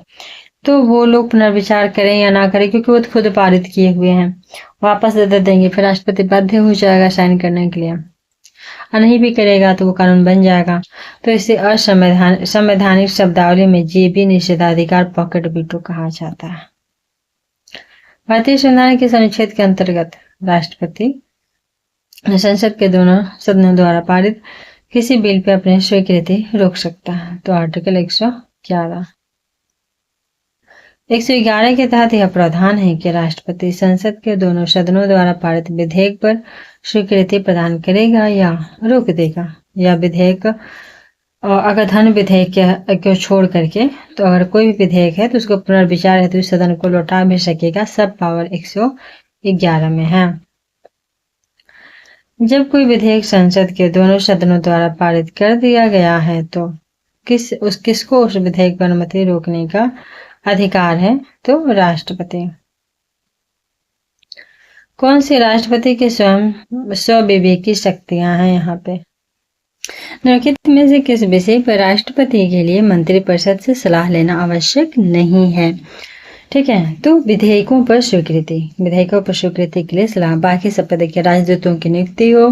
तो वो लोग पुनर्विचार करें या ना करें, क्योंकि वो तो खुद पारित किए हुए हैं, वापस दे देंगे, फिर राष्ट्रपति बाध्य हो जाएगा साइन करने के लिए, और नहीं भी करेगा तो वो कानून बन जाएगा। तो इसे असंवैधानिक शब्दावली में जेबी निषेधाधिकार पॉकेट वीटो कहा जाता है। भारतीय संविधान के अनुच्छेद के अंतर्गत राष्ट्रपति संसद के दोनों सदनों द्वारा पारित किसी बिल पर अपनी स्वीकृति रोक सकता है। तो आर्टिकल 111 के तहत यह प्रावधान है कि राष्ट्रपति संसद के दोनों सदनों द्वारा पारित विधेयक पर स्वीकृति प्रदान करेगा या रोक देगा, या विधेयक अगर धन विधेयक को छोड़ करके तो अगर कोई भी विधेयक है तो उसको पुनर्विचार हेतु तो सदन को लौटा भी सकेगा। सब पावर 111 में है। जब कोई विधेयक संसद के दोनों सदनों द्वारा पारित कर दिया गया है तो किसको उस विधेयक पर अनुमति रोकने का अधिकार है? तो राष्ट्रपति। कौन सी राष्ट्रपति के स्वयं स्वविवेकी शक्तियां हैं? यहाँ पे निम्नलिखित में से किस विषय पर राष्ट्रपति के लिए मंत्रिपरिषद से सलाह लेना आवश्यक नहीं है? ठीक है, तो विधेयकों पर स्वीकृति के लिए सलाह। बाकी सब पद के राजदूतों की नियुक्ति हो,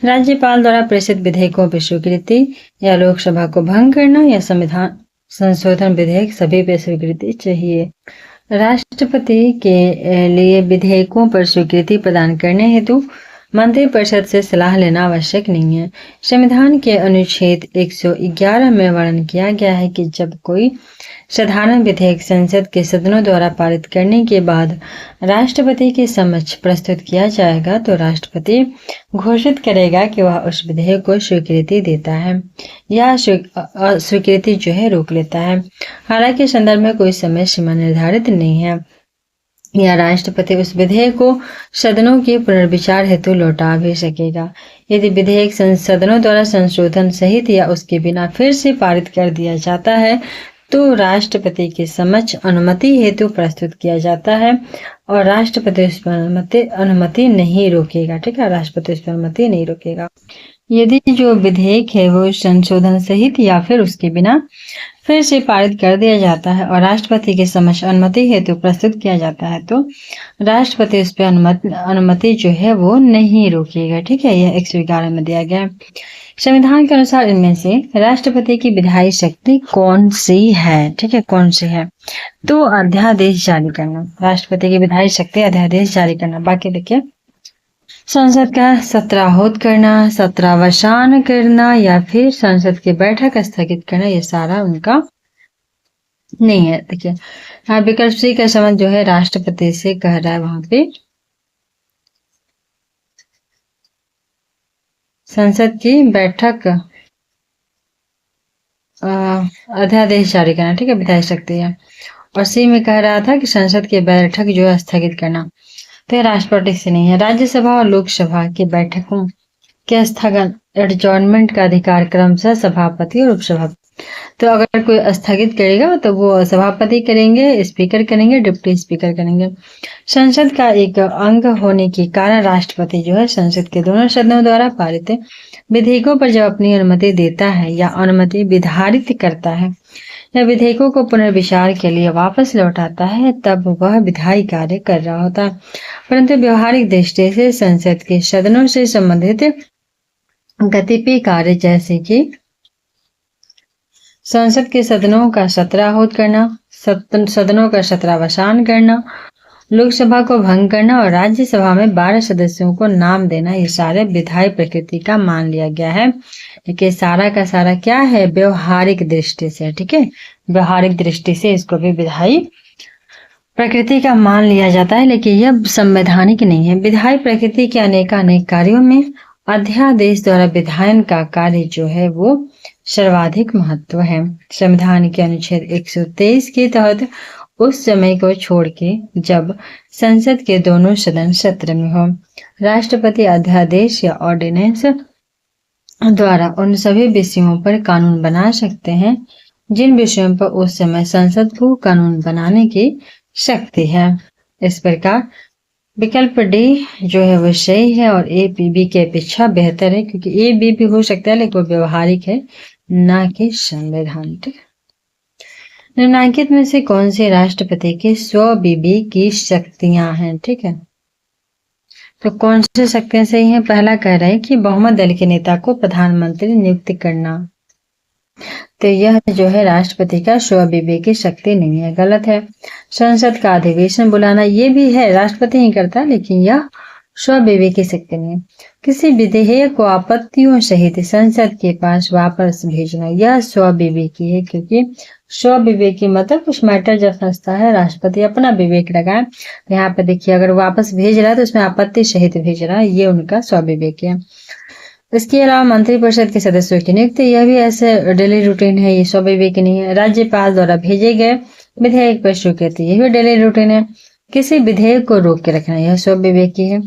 राज्यपाल द्वारा प्रेषित विधेयकों पर स्वीकृति, या लोकसभा को भंग करना, या संविधान संशोधन विधेयक, सभी पे स्वीकृति चाहिए। राष्ट्रपति के लिए विधेयकों पर स्वीकृति प्रदान करने हेतु मंत्रिपरिषद से सलाह लेना आवश्यक नहीं है। संविधान के अनुच्छेद 111 में वर्णन किया गया है कि जब कोई साधारण विधेयक संसद के सदनों द्वारा पारित करने के बाद राष्ट्रपति के समक्ष प्रस्तुत किया जाएगा तो राष्ट्रपति घोषित करेगा कि वह उस विधेयक को स्वीकृति देता है या स्वीकृति जो है रोक लेता है। हालांकि संदर्भ में कोई समय सीमा निर्धारित नहीं है, या राष्ट्रपति उस विधेयक को सदनों के पुनर्विचार हेतु लौटा भी सकेगा। यदि विधेयक सदनों द्वारा संशोधन सहित या उसके बिना फिर से पारित कर दिया जाता है तो राष्ट्रपति के समक्ष अनुमति हेतु प्रस्तुत किया जाता है और राष्ट्रपति उस पर अनुमति नहीं रोकेगा। ठीक है, राष्ट्रपति उस पर अनुमति नहीं रोकेगा। यदि जो विधेयक है वो संशोधन सहित या फिर उसके बिना फिर से पारित कर दिया जाता है और राष्ट्रपति के समक्ष अनुमति हेतु प्रस्तुत किया जाता है तो राष्ट्रपति उस पर अनुमति जो है वो नहीं रोकेगा। ठीक है, यह 111 में दिया गया है। संविधान के अनुसार इनमें से राष्ट्रपति की विधायी शक्ति कौन सी है? ठीक है, कौन सी है? तो अध्यादेश जारी करना। राष्ट्रपति की विधायी शक्ति अध्यादेश जारी करना। बाकी देखिए, संसद का सत्राहूत करना, सत्रावसान करना या फिर संसद की बैठक स्थगित करना, ये सारा उनका नहीं है। देखिए, हाँ, विकल्प सी का संबंध जो है राष्ट्रपति से कह रहा है वहां पे संसद की बैठक अध्यादेश जारी करना। ठीक है, विधायी शक्ति है। और सी में कह रहा था कि संसद की बैठक जो है स्थगित करना, तो राष्ट्रपति से नहीं है। राज्यसभा और लोकसभा की बैठकों के स्थगन एडजॉर्नमेंट का अधिकार क्रमशः सभापति और उपसभापति। तो अगर कोई स्थगित करेगा तो वो सभापति करेंगे, स्पीकर करेंगे, डिप्टी स्पीकर करेंगे। संसद का एक अंग होने के कारण राष्ट्रपति जो है संसद के दोनों सदनों द्वारा पारित विधेयकों पर जब अपनी अनुमति देता है या अनुमति विधारित करता है या विधेयकों को पुनर्विचार के लिए वापस लौटाता है तब वह विधायी कार्य कर रहा होता है। परंतु व्यवहारिक दृष्टि से संसद के सदनों से संबंधित कतिपय कार्य जैसे कि संसद के सदनों का सत्राहूत करना, सदनों का छत्रावसान करना, लोकसभा को भंग करना और राज्यसभा में 12 सदस्यों को नाम देना, ये सारे विधायी प्रकृति का मान लिया गया है। देखिए सारा का सारा क्या है, व्यवहारिक दृष्टि से, ठीक है, व्यवहारिक दृष्टि से इसको भी विधायी प्रकृति का मान लिया जाता है, लेकिन यह संवैधानिक नहीं है। विधायी प्रकृति के अनेक कार्यों में अध्यादेश द्वारा विधायन का कार्य जो है वो सर्वाधिक महत्व है। संविधान के अनुच्छेद 123 के तहत उस समय को छोड़ के जब संसद के दोनों सदन सत्र में हो, राष्ट्रपति अध्यादेश या ऑर्डिनेंस द्वारा उन सभी विषयों पर कानून बना सकते हैं जिन विषयों पर उस समय संसद को कानून बनाने की शक्ति है। इस प्रकार विकल्प डी जो है वो सही है और ए बी की अपेक्षा बेहतर है, क्योंकि ए बी भी हो सकता है लेकिन वो व्यवहारिक है, ना कि संवैधानिक। निम्नलिखित में से कौन से राष्ट्रपति की स्वविवेकी की शक्तियां हैं, ठीक है, तो कौन से शक्तियां सही हैं। पहला कह रहे हैं कि बहुमत दल के नेता को प्रधानमंत्री नियुक्त करना, तो यह जो है राष्ट्रपति का स्वविवेकी शक्ति नहीं है, गलत है। संसद का अधिवेशन बुलाना, ये भी है, राष्ट्रपति ही करता है, लेकिन यह स्वविवेकी शक्ति नहीं है। किसी विधेयक को आपत्तियों सहित संसद के पास वापस भेजना, यह स्वविवेकी है, क्योंकि स्वविवेकी मतलब कुछ मैटर जब फंसता है राष्ट्रपति अपना विवेक लगाए। यहाँ पे देखिए अगर वापस भेज रहा है तो उसमें आपत्ति सहित भेज रहा है, ये उनका स्वविवेकी है। इसके अलावा मंत्रिपरिषद के सदस्यों की नियुक्ति, यह भी ऐसे डेली रूटीन है, ये स्वविवेकी नहीं है। राज्यपाल द्वारा भेजे गए विधेयक पर स्वीकृति, यह भी डेली रूटीन है। किसी विधेयक को रोक के रखना, यह स्वविवेकी है।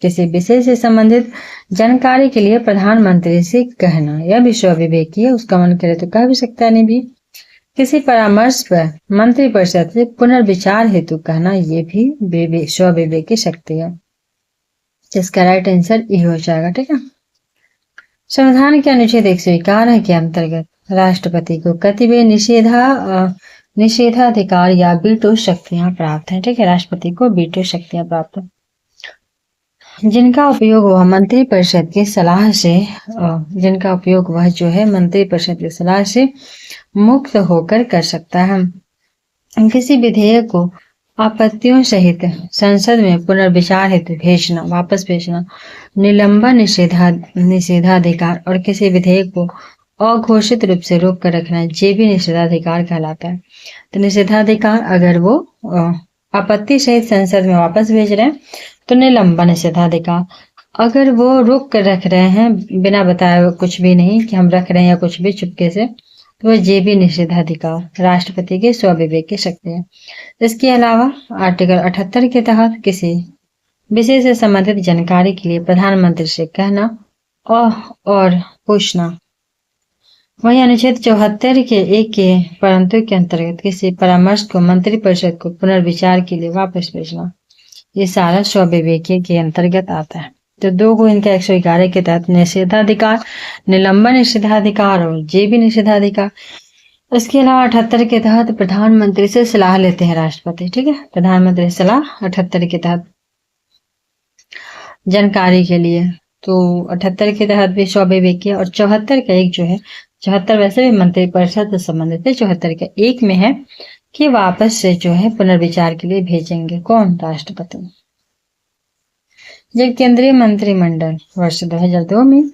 किसी विषय से संबंधित जानकारी के लिए प्रधानमंत्री से कहना, यह भी स्वविवेकी है, उसका मन करे तो कह भी सकता है, नहीं भी। किसी परामर्श पर मंत्रिपरिषद से पुनर्विचार हेतु कहना, ये भी स्वविवेकी शक्ति है। जिसका राइट आंसर ये हो जाएगा, ठीक है। संविधान के अनुच्छेद 111 के अंतर्गत राष्ट्रपति को कतिपय निषेधाधिकार या वीटो शक्तियां प्राप्त हैं, ठीक है, राष्ट्रपति को वीटो शक्तियां प्राप्त हैं जिनका उपयोग वह मंत्रिपरिषद की सलाह से मुक्त होकर कर सकता है। किसी विधेयक को आपत्तियों सहित संसद में पुनर्विचार हेतु वापस भेजना, निलंबन निषेधाधिकार और किसी विधेयक को अघोषित रूप से रोक कर रखना, ये भी निषेधाधिकार कहलाता है। तो निषेधाधिकार अगर वो आपत्ति सहित संसद में वापस भेज रहे हैं तो निलंबन निषेधाधिकार, अगर वो रोक कर रख रहे हैं बिना बताए कुछ भी नहीं कि हम रख रहे हैं या कुछ भी चुपके से, तो ये भी निषेधाधिकार राष्ट्रपति के स्वविवेक की शक्ति है। इसके अलावा आर्टिकल 78 के तहत किसी विषय से संबंधित जानकारी के लिए प्रधानमंत्री से कहना और पूछना। वहीं अनुच्छेद 74 के 1 के परंतु के अंतर्गत किसी परामर्श को मंत्रिपरिषद को पुनर्विचार के लिए वापस भेजना, ये सारा स्वविवेकी के अंतर्गत आता है। तो दो को इनका 111 के तहत निषेधाधिकार, निलंबन निषेधाधिकार और जेबी निषेधाधिकार। इसके अलावा 78 के तहत प्रधानमंत्री से सलाह लेते हैं राष्ट्रपति, ठीक है, प्रधानमंत्री सलाह 78 के तहत जानकारी के लिए, तो 78 के तहत भी स्वविवेकी है। और 74 का एक जो है, 74 वैसे भी मंत्रिपरिषद से संबंधित है, 74 का एक में है कि वापस से जो है पुनर्विचार के लिए भेजेंगे कौन, राष्ट्रपति। जब केंद्रीय मंत्रिमंडल वर्ष 2002 में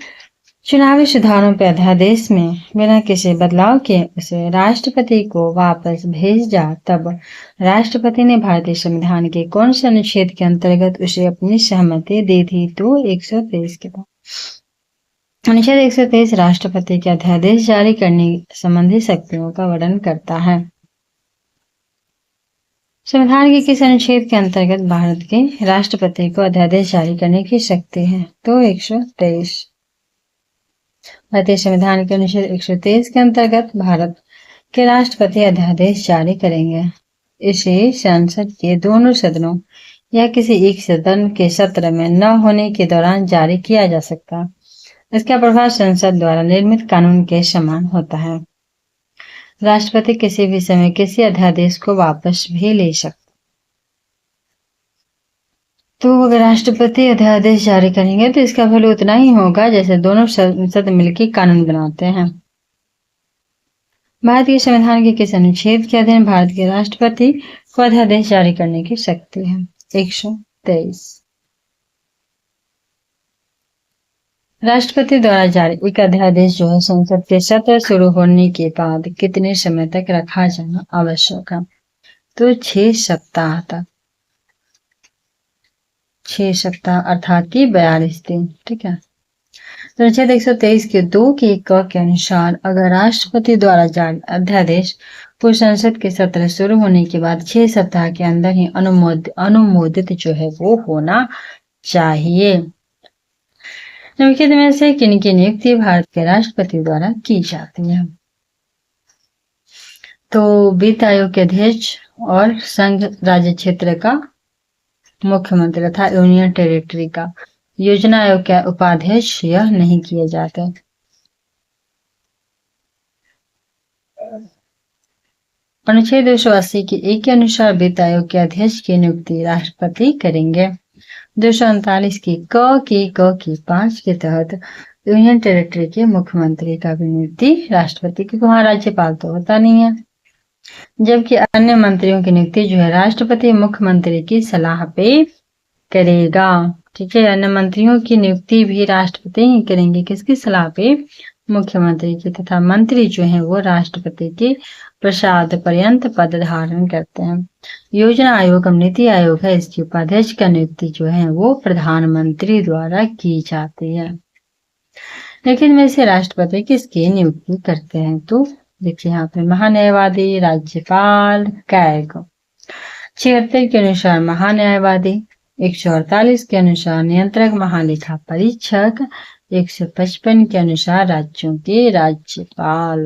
चुनावी सुधारों पर अध्यादेश में बिना किसी बदलाव के उसे राष्ट्रपति को वापस भेजा, तब राष्ट्रपति ने भारतीय संविधान के कौन से अनुच्छेद के अंतर्गत उसे अपनी सहमति दी थी, तो 123 के बाद। अनुच्छेद 123 राष्ट्रपति के अध्यादेश जारी करने संबंधी शक्तियों का वर्णन करता है। संविधान के किस अनुच्छेद के अंतर्गत भारत के राष्ट्रपति को अध्यादेश जारी करने की शक्ति है, तो 123। भारतीय संविधान के अनुच्छेद 123 के अंतर्गत भारत के राष्ट्रपति अध्यादेश जारी करेंगे। इसे संसद के दोनों सदनों या किसी एक सदन के सत्र में न होने के दौरान जारी किया जा सकता। इसका प्रभाव संसद द्वारा निर्मित कानून के समान होता है। राष्ट्रपति किसी भी समय किसी अध्यादेश को वापस भी ले सकता। तो अगर राष्ट्रपति अध्यादेश जारी करेंगे तो इसका फल उतना ही होगा जैसे दोनों संसद मिलकर कानून बनाते हैं। भारत के संविधान के किस अनुच्छेद के अधीन भारत के राष्ट्रपति को अध्यादेश जारी करने की शक्ति है? 123। राष्ट्रपति द्वारा जारी एक अध्यादेश जो है संसद के सत्र शुरू होने के बाद कितने समय तक रखा जाना आवश्यक है? तो 6 सप्ताह तक। 6 सप्ताह अर्थात कि 42 दिन। ठीक है। तो अनुच्छेद 123 के 2 के क के अनुसार अगर राष्ट्रपति द्वारा जारी अध्यादेश पूर्व संसद के सत्र शुरू होने के बाद 6 सप्ताह के अंदर ही अनुमोदित जो है वो होना चाहिए। निम्नलिखित में से किनकी नियुक्ति भारत के राष्ट्रपति द्वारा की जाती है? तो वित्त आयोग के अध्यक्ष और संघ राज्य क्षेत्र का मुख्यमंत्री तथा यूनियन टेरिटरी का योजना आयोग का उपाध्यक्ष यह नहीं किए जाते। अनुच्छेद 280 के 1 के अनुसार वित्त आयोग के अध्यक्ष की नियुक्ति राष्ट्रपति करेंगे। 239 की क की 5 के तहत यूनियन टेरिटरी के मुख्यमंत्री का भी नियुक्ति राष्ट्रपति, क्योंकि वहां राज्यपाल तो होता नहीं है, जबकि अन्य मंत्रियों की नियुक्ति जो है राष्ट्रपति मुख्यमंत्री की सलाह पे करेगा। ठीक है। अन्य मंत्रियों की नियुक्ति भी राष्ट्रपति ही करेंगे, किसकी सलाह पे? मुख्यमंत्री की। तथा मंत्री जो है वो राष्ट्रपति के प्रसाद पर्यंत पद धारण करते हैं। योजना आयोग नीति आयोग है, इसकी उपाध्यक्ष का नियुक्ति जो है वो प्रधानमंत्री द्वारा की जाती है। लेकिन में से राष्ट्रपति किसकी नियुक्ति करते हैं? तो देखिए यहाँ पे महान्यायवादी, राज्यपाल, कैग। 76 के अनुसार महान्यायवादी, 148 के अनुसार नियंत्रक महालेखा परीक्षक, 155 के अनुसार राज्यों के राज्यपाल।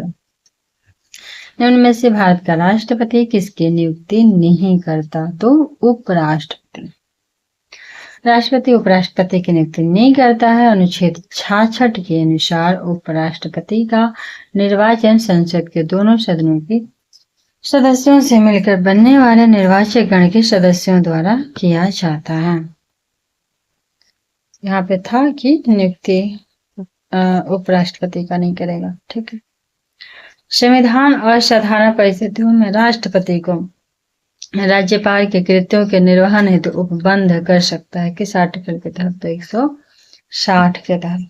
निम्न में से भारत का राष्ट्रपति किसकी नियुक्ति नहीं करता? तो उपराष्ट्रपति। राष्ट्रपति उपराष्ट्रपति की नियुक्ति नहीं करता है। अनुच्छेद 66 के अनुसार उपराष्ट्रपति का निर्वाचन संसद के दोनों सदनों के सदस्यों से मिलकर बनने वाले निर्वाचक गण के सदस्यों द्वारा किया जाता है। यहाँ पे था कि नियुक्ति उपराष्ट्रपति का नहीं करेगा। ठीक है। संविधान और साधारण परिस्थितियों में राष्ट्रपति को राज्यपाल के कृत्यों के निर्वहन हेतु उपबंध कर सकता है। किस आर्टिकल के तहत? तो 160 के तहत।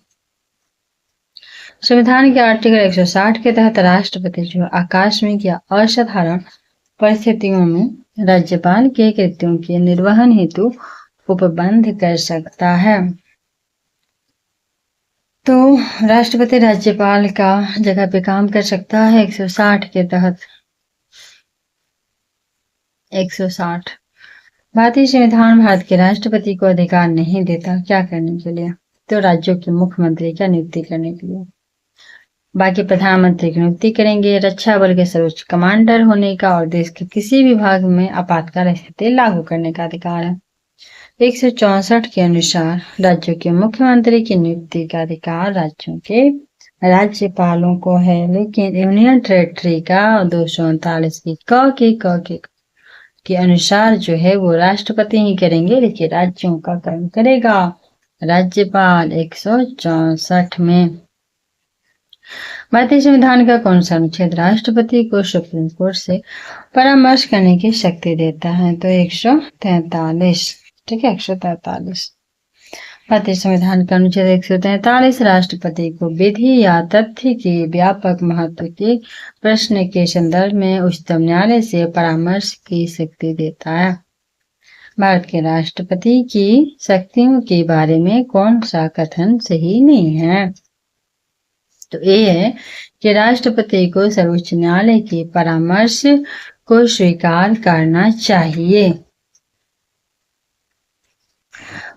संविधान के आर्टिकल 160 के तहत राष्ट्रपति जो आकस्मिक या असाधारण परिस्थितियों में राज्यपाल के कृत्यों के निर्वहन हेतु उपबंध कर सकता है। तो राष्ट्रपति राज्यपाल का जगह पे काम कर सकता है 160 के तहत। 160। भारतीय संविधान भारत के राष्ट्रपति को अधिकार नहीं देता क्या करने के लिए? तो राज्यों के मुख्यमंत्री का नियुक्ति करने के लिए। बाकी प्रधानमंत्री की नियुक्ति करेंगे। रक्षा बल के सर्वोच्च कमांडर होने का और देश के किसी भी भाग में आपातकाल स्थिति लागू करने का अधिकार है। 164 के अनुसार राज्यों के मुख्यमंत्री की नियुक्ति का अधिकार राज्यों के राज्यपालों को है। लेकिन यूनियन टेरिटरी का 239 की क के अनुसार जो है वो राष्ट्रपति ही करेंगे, लेकिन राज्यों का काम करेगा राज्यपाल। 164 में भारतीय संविधान का कौन सा अनुच्छेद राष्ट्रपति को सुप्रीम कोर्ट से परामर्श करने की शक्ति देता है? तो 143। ठीक है, 143। भारतीय संविधान का अनुच्छेद 143 राष्ट्रपति को विधि या तथ्य के व्यापक महत्व के प्रश्न के संदर्भ में उच्चतम न्यायालय से परामर्श की शक्ति देता है। भारत के राष्ट्रपति की शक्तियों के बारे में कौन सा कथन सही नहीं है? तो ये है कि राष्ट्रपति को सर्वोच्च न्यायालय के परामर्श को स्वीकार करना चाहिए।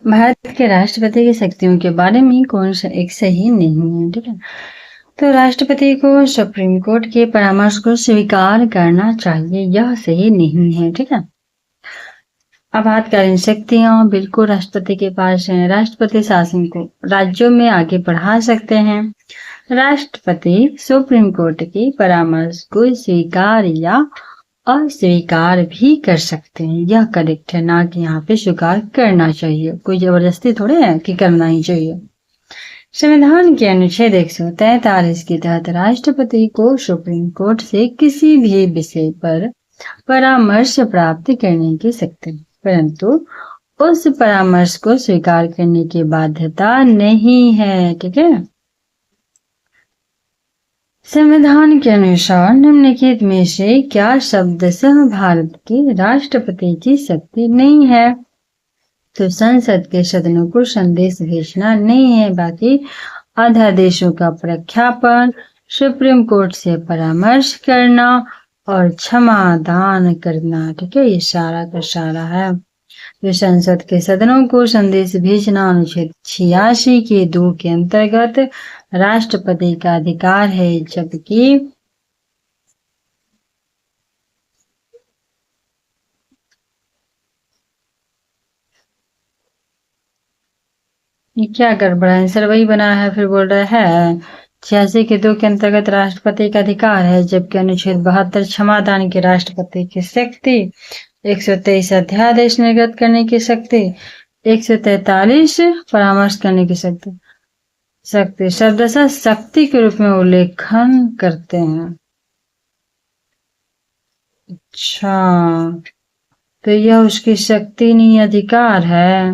भारत के राष्ट्रपति की शक्तियों के बारे में कौन सा एक सही नहीं है? ठीक है, तो राष्ट्रपति को सुप्रीम कोर्ट के परामर्श को स्वीकार करना चाहिए, यह सही नहीं है। ठीक है, आपातकालीन शक्तियां बिल्कुल राष्ट्रपति के पास हैं। राष्ट्रपति शासन को राज्यों में आगे बढ़ा सकते हैं। राष्ट्रपति सुप्रीम कोर्ट के परामर्श को स्वीकार या अस्वीकार भी कर सकते हैं, यह करेक्ट है, ना कि यहाँ पे स्वीकार करना चाहिए। कोई जबरदस्ती थोड़े है कि करना ही चाहिए। संविधान के अनुच्छेद 143 के तहत राष्ट्रपति को सुप्रीम कोर्ट से किसी भी विषय पर परामर्श प्राप्त करने की शक्ति, परंतु उस परामर्श को स्वीकार करने की बाध्यता नहीं है। ठीक है। संविधान के अनुसार निम्नलिखित में से क्या शब्द सह भारत के राष्ट्रपति की शक्ति नहीं है? तो संसद के सदनों को संदेश भेजना नहीं है, बाकी अध्यादेशों का प्रख्यापन, सुप्रीम कोर्ट से परामर्श करना और क्षमा दान करना। ठीक है, ये सारा का सारा है। तो संसद के सदनों को संदेश भेजना अनुच्छेद 86 के 2 के अंतर्गत राष्ट्रपति का अधिकार है, जबकि ये क्या गड़बड़ा है? आंसर वही बना है, फिर बोल रहा है 86 के 2 के अंतर्गत राष्ट्रपति का अधिकार है, जबकि अनुच्छेद 72 क्षमादान के राष्ट्रपति की शक्ति, 123 अध्यादेश निर्गत करने की शक्ति, 143 परामर्श करने की शक्ति शब्दशः शक्ति के रूप में उल्लेखन करते हैं। अच्छा, तो यह उसकी शक्ति नहीं, अधिकार है।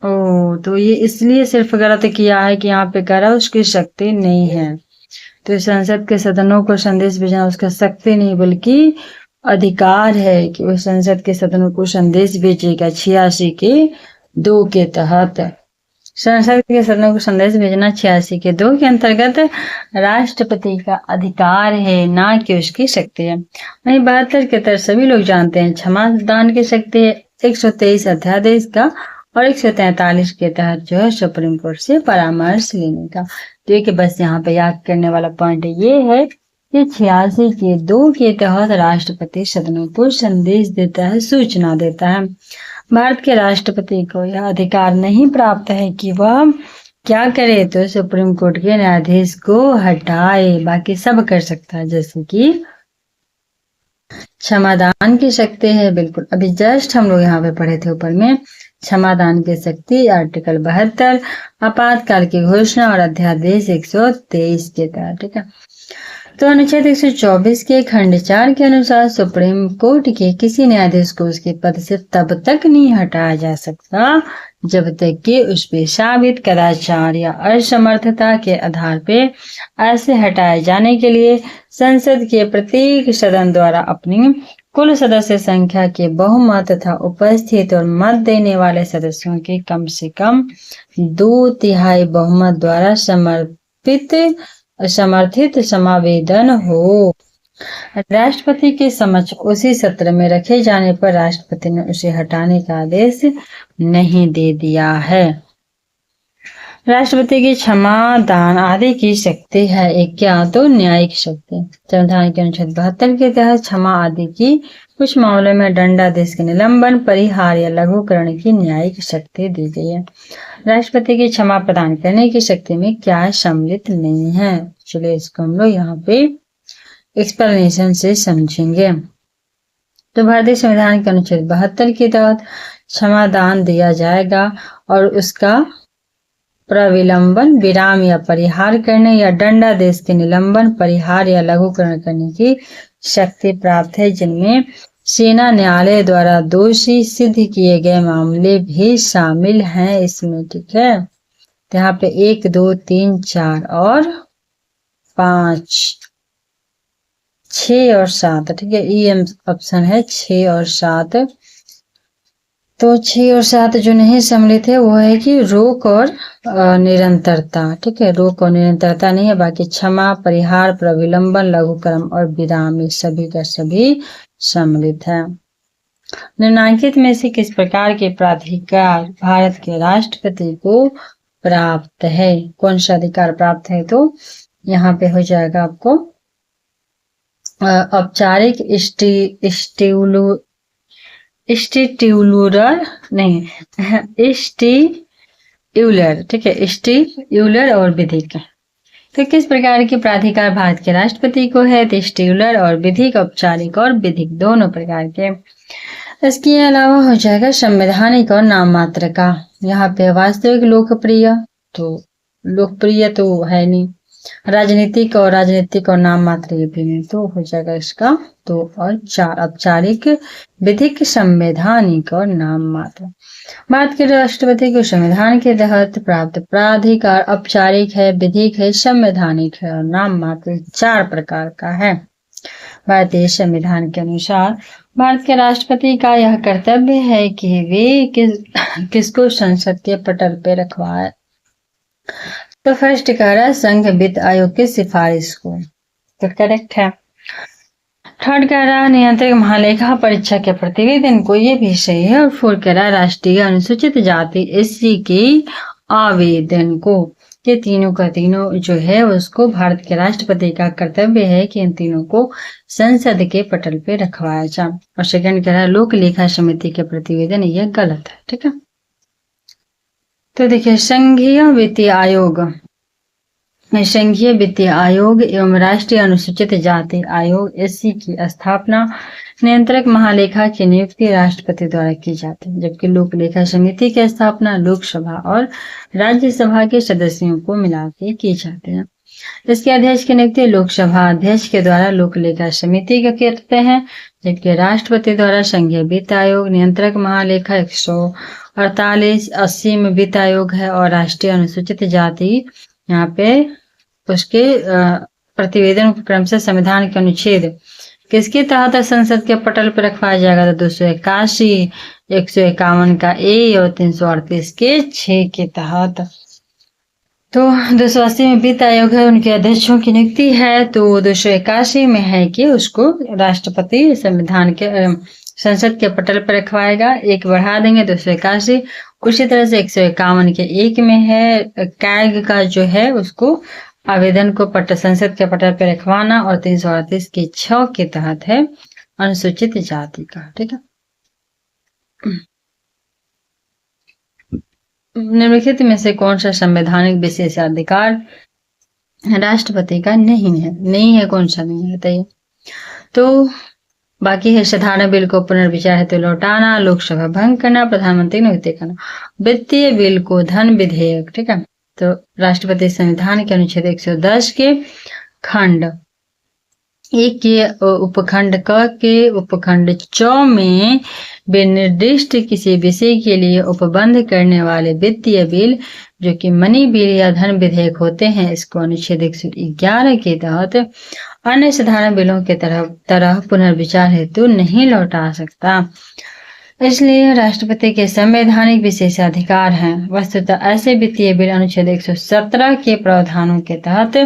ओ, तो ये इसलिए सिर्फ गलत किया है कि यहाँ पे कह रहा है उसकी शक्ति नहीं है। तो संसद के सदनों को संदेश भेजना उसका शक्ति नहीं बल्कि अधिकार है कि वह संसद के सदनों को संदेश भेजेगा। 86 के 2 के तहत संसद के सदनों को संदेश भेजना 86 के 2 के अंतर्गत राष्ट्रपति का अधिकार है, ना कि उसकी शक्ति है। वहीं 72 के तहत सभी लोग जानते हैं क्षमा दान की शक्ति है, 123 अध्यादेश का, और 143 के तहत जो है सुप्रीम कोर्ट से परामर्श लेने का। तो ये बस यहाँ पे याद करने वाला पॉइंट ये है कि 86 के 2 के तहत राष्ट्रपति सदनों को संदेश देता है, सूचना देता है। भारत के राष्ट्रपति को यह अधिकार नहीं प्राप्त है कि वह क्या करे, तो सुप्रीम कोर्ट के न्यायाधीश को हटाए, बाकी सब कर सकता है। जैसे कि क्षमादान की शक्ति है, बिल्कुल अभी जस्ट हम लोग यहाँ पे पढ़े थे ऊपर में, क्षमादान की शक्ति आर्टिकल 72, आपातकाल की घोषणा और अध्यादेश 123 के तहत। ठीक है, तो अनुच्छेद 124 के खंड 4 के अनुसार सुप्रीम कोर्ट के किसी न्यायाधीश को उसके पद से तब तक नहीं हटाया जा सकता जब तक कि उस पे साबित कदाचार या असमर्थता के आधार पे ऐसे हटाए जाने के लिए संसद के प्रत्येक सदन द्वारा अपनी कुल सदस्य संख्या के बहुमत तथा उपस्थित और मत देने वाले सदस्यों के कम से कम 2/3 बहुमत द्वारा समर्थित समावेदन हो। राष्ट्रपति के समक्ष उसी सत्र में रखे जाने पर राष्ट्रपति ने उसे हटाने का आदेश नहीं दे दिया है। राष्ट्रपति की क्षमा दान आदि की शक्ति है। एक क्या, तो न्यायिक शक्ति। संविधान के अनुच्छेद 72 के तहत क्षमा आदि की कुछ मामलों में दंडादेश के निलंबन, परिहार या लघुकरण की न्यायिक शक्ति दी गई है। राष्ट्रपति की क्षमा प्रदान करने की शक्ति में क्या सम्मिलित नहीं है। चलिए इसको हम लोग यहाँ पे एक्सप्लेनेशन से समझेंगे। तो भारतीय संविधान के अनुच्छेद 72 के तहत क्षमा दान दिया जाएगा और उसका प्रविलंबन, विराम या परिहार करने या दंडादेश के निलंबन, परिहार या लघुकरण करने की शक्ति प्राप्त है, जिनमें सेना न्यायालय द्वारा दोषी सिद्ध किए गए मामले भी शामिल हैं इसमें। ठीक है, तो यहाँ पे 1, 2, 3, 4 और 5, 6 और 7। ठीक है, ई ऑप्शन है 6 और 7। तो 6 और 7 जो नहीं सम्मिलित है वो है कि रोक और निरंतरता। ठीक है, रोक और निरंतरता नहीं है, बाकी क्षमा, परिहार, प्रविलंबन, लघुकरण और विराम ये सभी का सभी सम्मिलित है। निम्नलिखित में से किस प्रकार के प्राधिकार भारत के राष्ट्रपति को प्राप्त है? कौन सा अधिकार प्राप्त है? तो यहाँ पे हो जाएगा आपको औपचारिक स्टीट्यूलर। ठीक है, स्टीट्यूलर और विधिक। तो किस प्रकार के प्राधिकार भारत के राष्ट्रपति को है? तो स्टीट्यूलर और विधिक, औपचारिक और विधिक दोनों प्रकार के। इसके अलावा हो जाएगा संवैधानिक और नाम मात्र का। यहाँ पे वास्तविक लोकप्रिय तो है नहीं, राजनीतिक और नाम मात्र ये भी नहीं, तो हो जाएगा इसका 2 और 4। औपचारिक, विधिक, संवैधानिक और नाम मात्र। भारत के राष्ट्रपति को संविधान के तहत प्राप्त प्राधिकार औपचारिक है, विधिक है, संवैधानिक है और नाम मात्र 4 प्रकार का है। भारतीय संविधान के अनुसार भारत के राष्ट्रपति का यह कर्तव्य है कि वे किसको संसद के पटल पे रखवाए। तो फर्स्ट कह रहा है संघ वित्त आयोग की सिफारिश को, तो करेक्ट है। थर्ड कह रहा है नियंत्रक महालेखा परीक्षा के प्रतिवेदन को, ये भी सही है। और फोर्थ कह रहा है राष्ट्रीय अनुसूचित जाति एससी के आवेदन को। ये तीनों का तीनों जो है उसको भारत के राष्ट्रपति का कर्तव्य है कि इन तीनों को संसद के पटल पे रखवाया जाए। और सेकंड कह रहा है लोक लेखा समिति के प्रतिवेदन, ये गलत है, ठीक है। तो देखिए संघीय वित्तीय आयोग एवं राष्ट्रीय अनुसूचित जाति आयोग एससी की स्थापना नियंत्रक महालेखा की नियुक्ति राष्ट्रपति द्वारा की जाती है, जबकि लोक लेखा समिति की स्थापना लोकसभा और राज्यसभा के सदस्यों को मिला के की जाती है। इसके अध्यक्ष की नियुक्ति लोकसभा अध्यक्ष के द्वारा लोक लेखा समिति के करते हैं, जबकि राष्ट्रपति द्वारा संघीय वित्त आयोग, नियंत्रक महालेखा 148 80 में वित्त आयोग है और राष्ट्रीय अनुसूचित जाति यहाँ पे उसके प्रतिवेदन को क्रमशः संविधान के अनुच्छेद किसके तहत संसद के पटल पर रखवाया जाएगा, तो 281, 151 का ए और 338 के 6 के तहत। तो 280 में वित्त आयोग है, उनके अध्यक्षों की नियुक्ति है। तो 281 में है कि उसको राष्ट्रपति संविधान के संसद के पटल पर रखवाएगा, एक बढ़ा देंगे 281। उसी तरह से 151 के 1 में है कैग का जो है उसको आवेदन को संसद के पटल पर रखवाना, और 338 के 6 के तहत है अनुसूचित जाति का, ठीक है। निम्नलिखित में से कौन सा संवैधानिक विशेषाधिकार राष्ट्रपति का नहीं है कौन सा नहीं है बताइए। तो बाकी है साधारण बिल को पुनर्विचार हेतु लौटाना, लोकसभा भंग करना, प्रधानमंत्री नियुक्ति करना। वित्तीय बिल को धन विधेयक, ठीक है। तो राष्ट्रपति संविधान के अनुच्छेद 110 के खंड 1 के उपखंड क के उपखंड 4 में विनिर्दिष्ट किसी विषय के लिए उपबंध करने वाले वित्तीय बिल जो कि मनी बिल या धन विधेयक होते हैं, इसको अनुच्छेद 111 के तहत अन्य साधारण बिलों के तरह पुनर्विचार हेतु नहीं लौटा सकता। इसलिए राष्ट्रपति के संवैधानिक विशेषाधिकार हैं। वस्तुतः ऐसे वित्तीय बिल अनुच्छेद 117 के प्रावधानों के तहत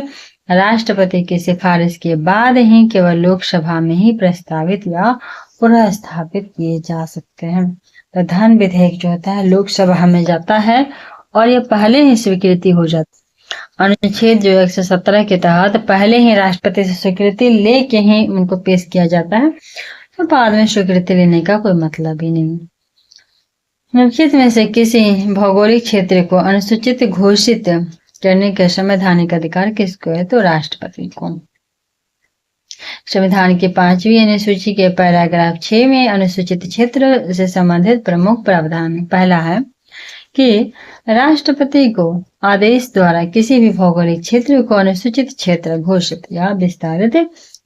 राष्ट्रपति की सिफारिश के बाद ही केवल लोकसभा में ही प्रस्तावित या पुनर्स्थापित किए जा सकते हैं। तो धन विधेयक जो होता है लोकसभा में जाता है और ये पहले ही स्वीकृति हो जाती है। अनुच्छेद जो 117 के तहत पहले ही राष्ट्रपति से स्वीकृति लेके ही उनको पेश किया जाता है, तो बाद में स्वीकृति लेने का कोई मतलब ही नहीं। निम्नलिखित में से किसी भौगोलिक क्षेत्र को अनुसूचित घोषित करने का संवैधानिक अधिकार किसको है, तो राष्ट्रपति को। संविधान की 5वीं अनुसूची के पैराग्राफ 6 में अनुसूचित क्षेत्र से संबंधित प्रमुख प्रावधान पहला है कि राष्ट्रपति को आदेश द्वारा किसी भी भौगोलिक क्षेत्र को अनुसूचित क्षेत्र घोषित या विस्तारित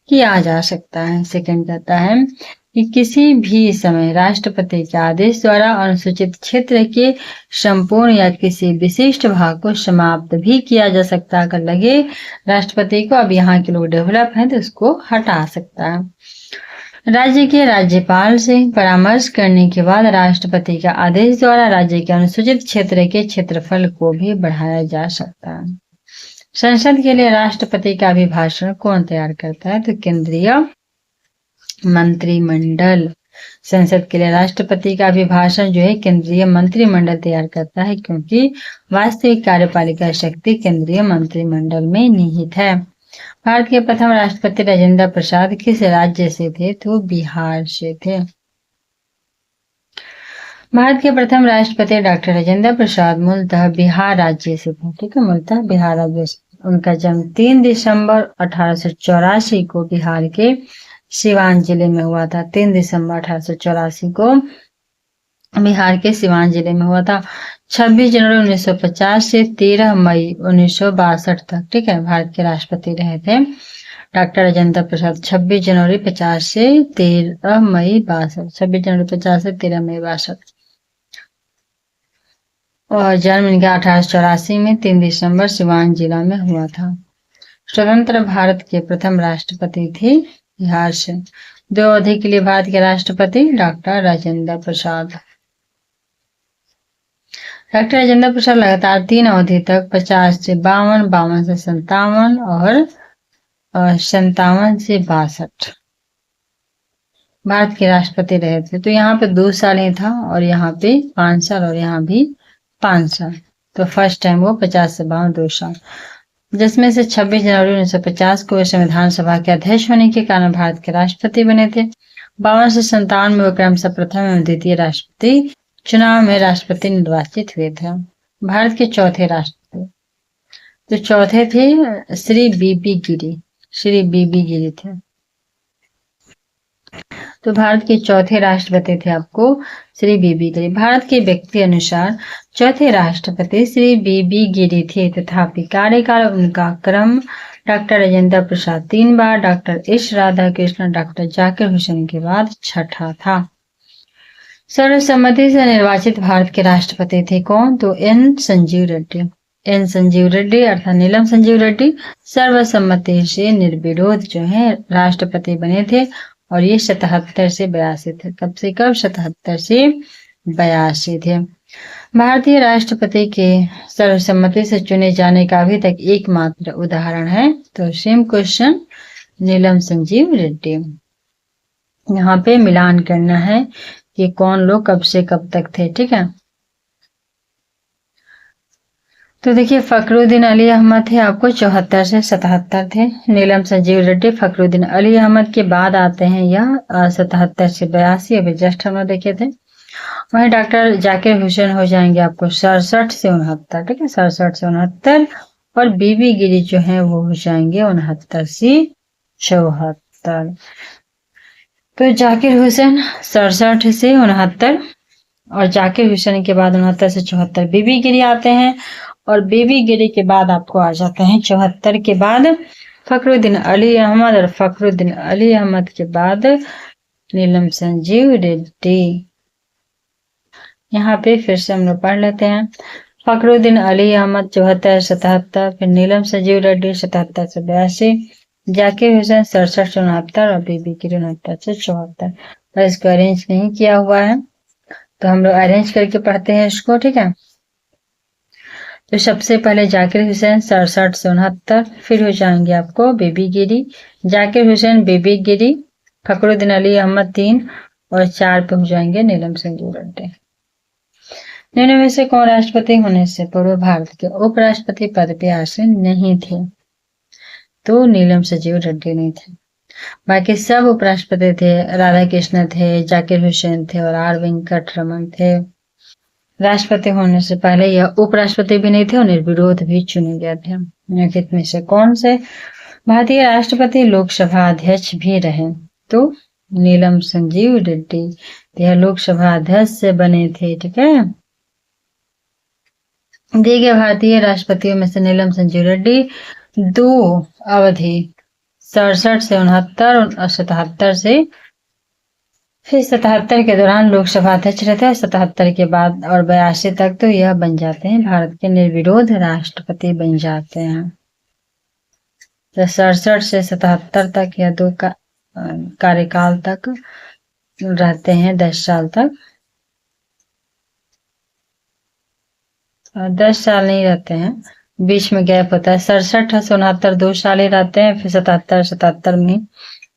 किया जा सकता है। सेकंड कहता है कि किसी भी समय राष्ट्रपति के आदेश द्वारा अनुसूचित क्षेत्र के संपूर्ण या किसी विशिष्ट भाग को समाप्त भी किया जा सकता है। अगर लगे राष्ट्रपति को अब यहाँ के लोग डेवलप हैं तो उसको हटा सकता है। राज्य के राज्यपाल से परामर्श करने के बाद राष्ट्रपति के आदेश द्वारा राज्य के अनुसूचित क्षेत्र के क्षेत्रफल को भी बढ़ाया जा सकता है। संसद के लिए राष्ट्रपति का अभिभाषण कौन तैयार करता है, तो केंद्रीय मंत्रिमंडल। संसद के लिए राष्ट्रपति का अभिभाषण जो है केंद्रीय मंत्रिमंडल तैयार करता है, क्योंकि वास्तविक कार्यपालिका शक्ति केंद्रीय मंत्रिमंडल में निहित है। भारत के प्रथम राष्ट्रपति राजेंद्र प्रसाद किस राज्य से थे, तो बिहार से थे। भारत के प्रथम राष्ट्रपति डॉक्टर राजेंद्र प्रसाद मूलतः बिहार राज्य से थे, ठीक है, मूलतः बिहार राज्य से। उनका जन्म 3 दिसंबर 1884 को बिहार के सिवान जिले में हुआ था। 3 दिसंबर 1884 को बिहार के सिवान जिले में हुआ था। 26 जनवरी 1950 से 13 मई 1962 तक, ठीक है, भारत के राष्ट्रपति रहे थे डॉक्टर राजेंद्र प्रसाद। 26 जनवरी 50 से 13 मई 62, 26 जनवरी 50 से 13 मई 62। और जन्म इनका 1884 में 3 दिसंबर सिवान जिला में हुआ था। स्वतंत्र भारत के प्रथम राष्ट्रपति थे बिहार से। 2 अवधि के लिए भारत के राष्ट्रपति डॉक्टर राजेंद्र प्रसाद। डॉक्टर राजेंद्र प्रसाद लगातार 3 अवधि तक 50 से 52, 52 से 57 और 57 से 62 भारत के राष्ट्रपति रहे थे। तो यहाँ पे 2 साल ही था और यहाँ पे 5 साल और यहाँ भी 5 साल। तो फर्स्ट टाइम वो 50 से 52 2 साल, जिसमें से 26 जनवरी 1950 को वे संविधान सभा के अध्यक्ष होने के कारण भारत के राष्ट्रपति बने थे। 52 से 57 में वो क्रमशः प्रथम एवं द्वितीय राष्ट्रपति चुनाव में राष्ट्रपति निर्वाचित हुए थे। भारत के चौथे राष्ट्रपति, तो चौथे थे श्री बीबी गिरी। श्री बीबी गिरी थे। तो भारत के चौथे राष्ट्रपति थे आपको श्री बीबी गिरी। भारत के व्यक्ति अनुसार चौथे राष्ट्रपति श्री बीबी गिरी थे, तथापि कार्यकाल उनका क्रम डॉक्टर राजेंद्र प्रसाद 3 बार, doctor S Radhakrishnan, doctor Zakir Hussain के बाद छठा था। सर्वसम्मति से निर्वाचित भारत के राष्ट्रपति थे कौन? तो एन संजीव रेड्डी। एन संजीव रेड्डी अर्थात नीलम संजीव रेड्डी सर्वसम्मति से निर्विरोध जो है राष्ट्रपति बने थे और ये 77 से 82 थे। कब से कब? 77 से 82 थे। भारतीय राष्ट्रपति के सर्वसम्मति से चुने जाने का अभी तक एकमात्र उदाहरण है, तो सेम क्वेश्चन, नीलम संजीव रेड्डी। यहाँ पे मिलान करना है कि कौन लोग कब से कब तक थे, ठीक है। तो देखिए फखरुद्दीन अली अहमद थे आपको 74 से 77 थे। नीलम संजीव रेड्डी फखरुद्दीन अली अहमद के बाद आते हैं, यह 77 से 82 अभी जस्ट हम लोग देखे थे। वहीं डॉक्टर जाकिर हुसैन हो जाएंगे आपको 67 से 69, ठीक है, 67 से 69। और बीबी गिरी जो है वो हो जाएंगे 69 से 74। तो जाकिर हुसैन 67 से 69 और जाकिर हुसैन के बाद 69 से 74 बीबी गिरी आते हैं। और बीबी गिरी के बाद आपको आ जाते हैं 74 के बाद फखरुद्दीन अली अहमद और फखरुद्दीन अली अहमद के बाद नीलम संजीव रेड्डी। यहाँ पे फिर से हम लोग पढ़ लेते हैं। फखरुद्दीन अली अहमद 74 77, फिर नीलम संजीव रेड्डी 77 से 82, जाकिर हुसैन 67 से 69 और बीबी गिरी 69 से 74। पर इसको अरेंज नहीं किया हुआ है तो हम लोग अरेंज करके पढ़ते हैं इसको, ठीक है। तो सबसे पहले जाकिर हुसैन 67 से 69, फिर हो जाएंगे आपको बीबी गिरी, जाकिर हुसैन, बीबी गिरी, फखरुद्दीन अली अहमद 3 और 4 पे हो जाएंगे नीलम संजीव रेड्डी। निम्न में से कौन राष्ट्रपति होने से पूर्व भारत के उपराष्ट्रपति पद पे आसीन नहीं थे? तो नीलम संजीव रेड्डी नहीं थे। बाकी सब उपराष्ट्रपति थे। राधा कृष्ण थे, जाकिर हुसैन थे और आर वेंकट रमन थे। राष्ट्रपति होने से पहले यह उपराष्ट्रपति भी नहीं थे और निर्विरोध भी चुने गए थे। निम्नलिखित में से कौन से भारतीय राष्ट्रपति लोकसभा अध्यक्ष भी रहे? तो नीलम संजीव रेड्डी, यह लोकसभा अध्यक्ष से बने थे, ठीक है। दिए गए भारतीय राष्ट्रपतियों में से नीलम संजीव रेड्डी 2 अवधि 67 से 69 और 77 से, फिर 77 के दौरान लोकसभा अध्यक्ष रहते हैं, 77 के बाद और 82 तक तो यह बन जाते हैं भारत के निर्विरोध राष्ट्रपति बन जाते हैं। तो 67 से 77 तक या 2 का कार्यकाल तक रहते हैं, 10 साल तक। 10 साल नहीं रहते हैं, बीच में गैप होता है। 67 से 69 2 साल ही रहते हैं, फिर 77 में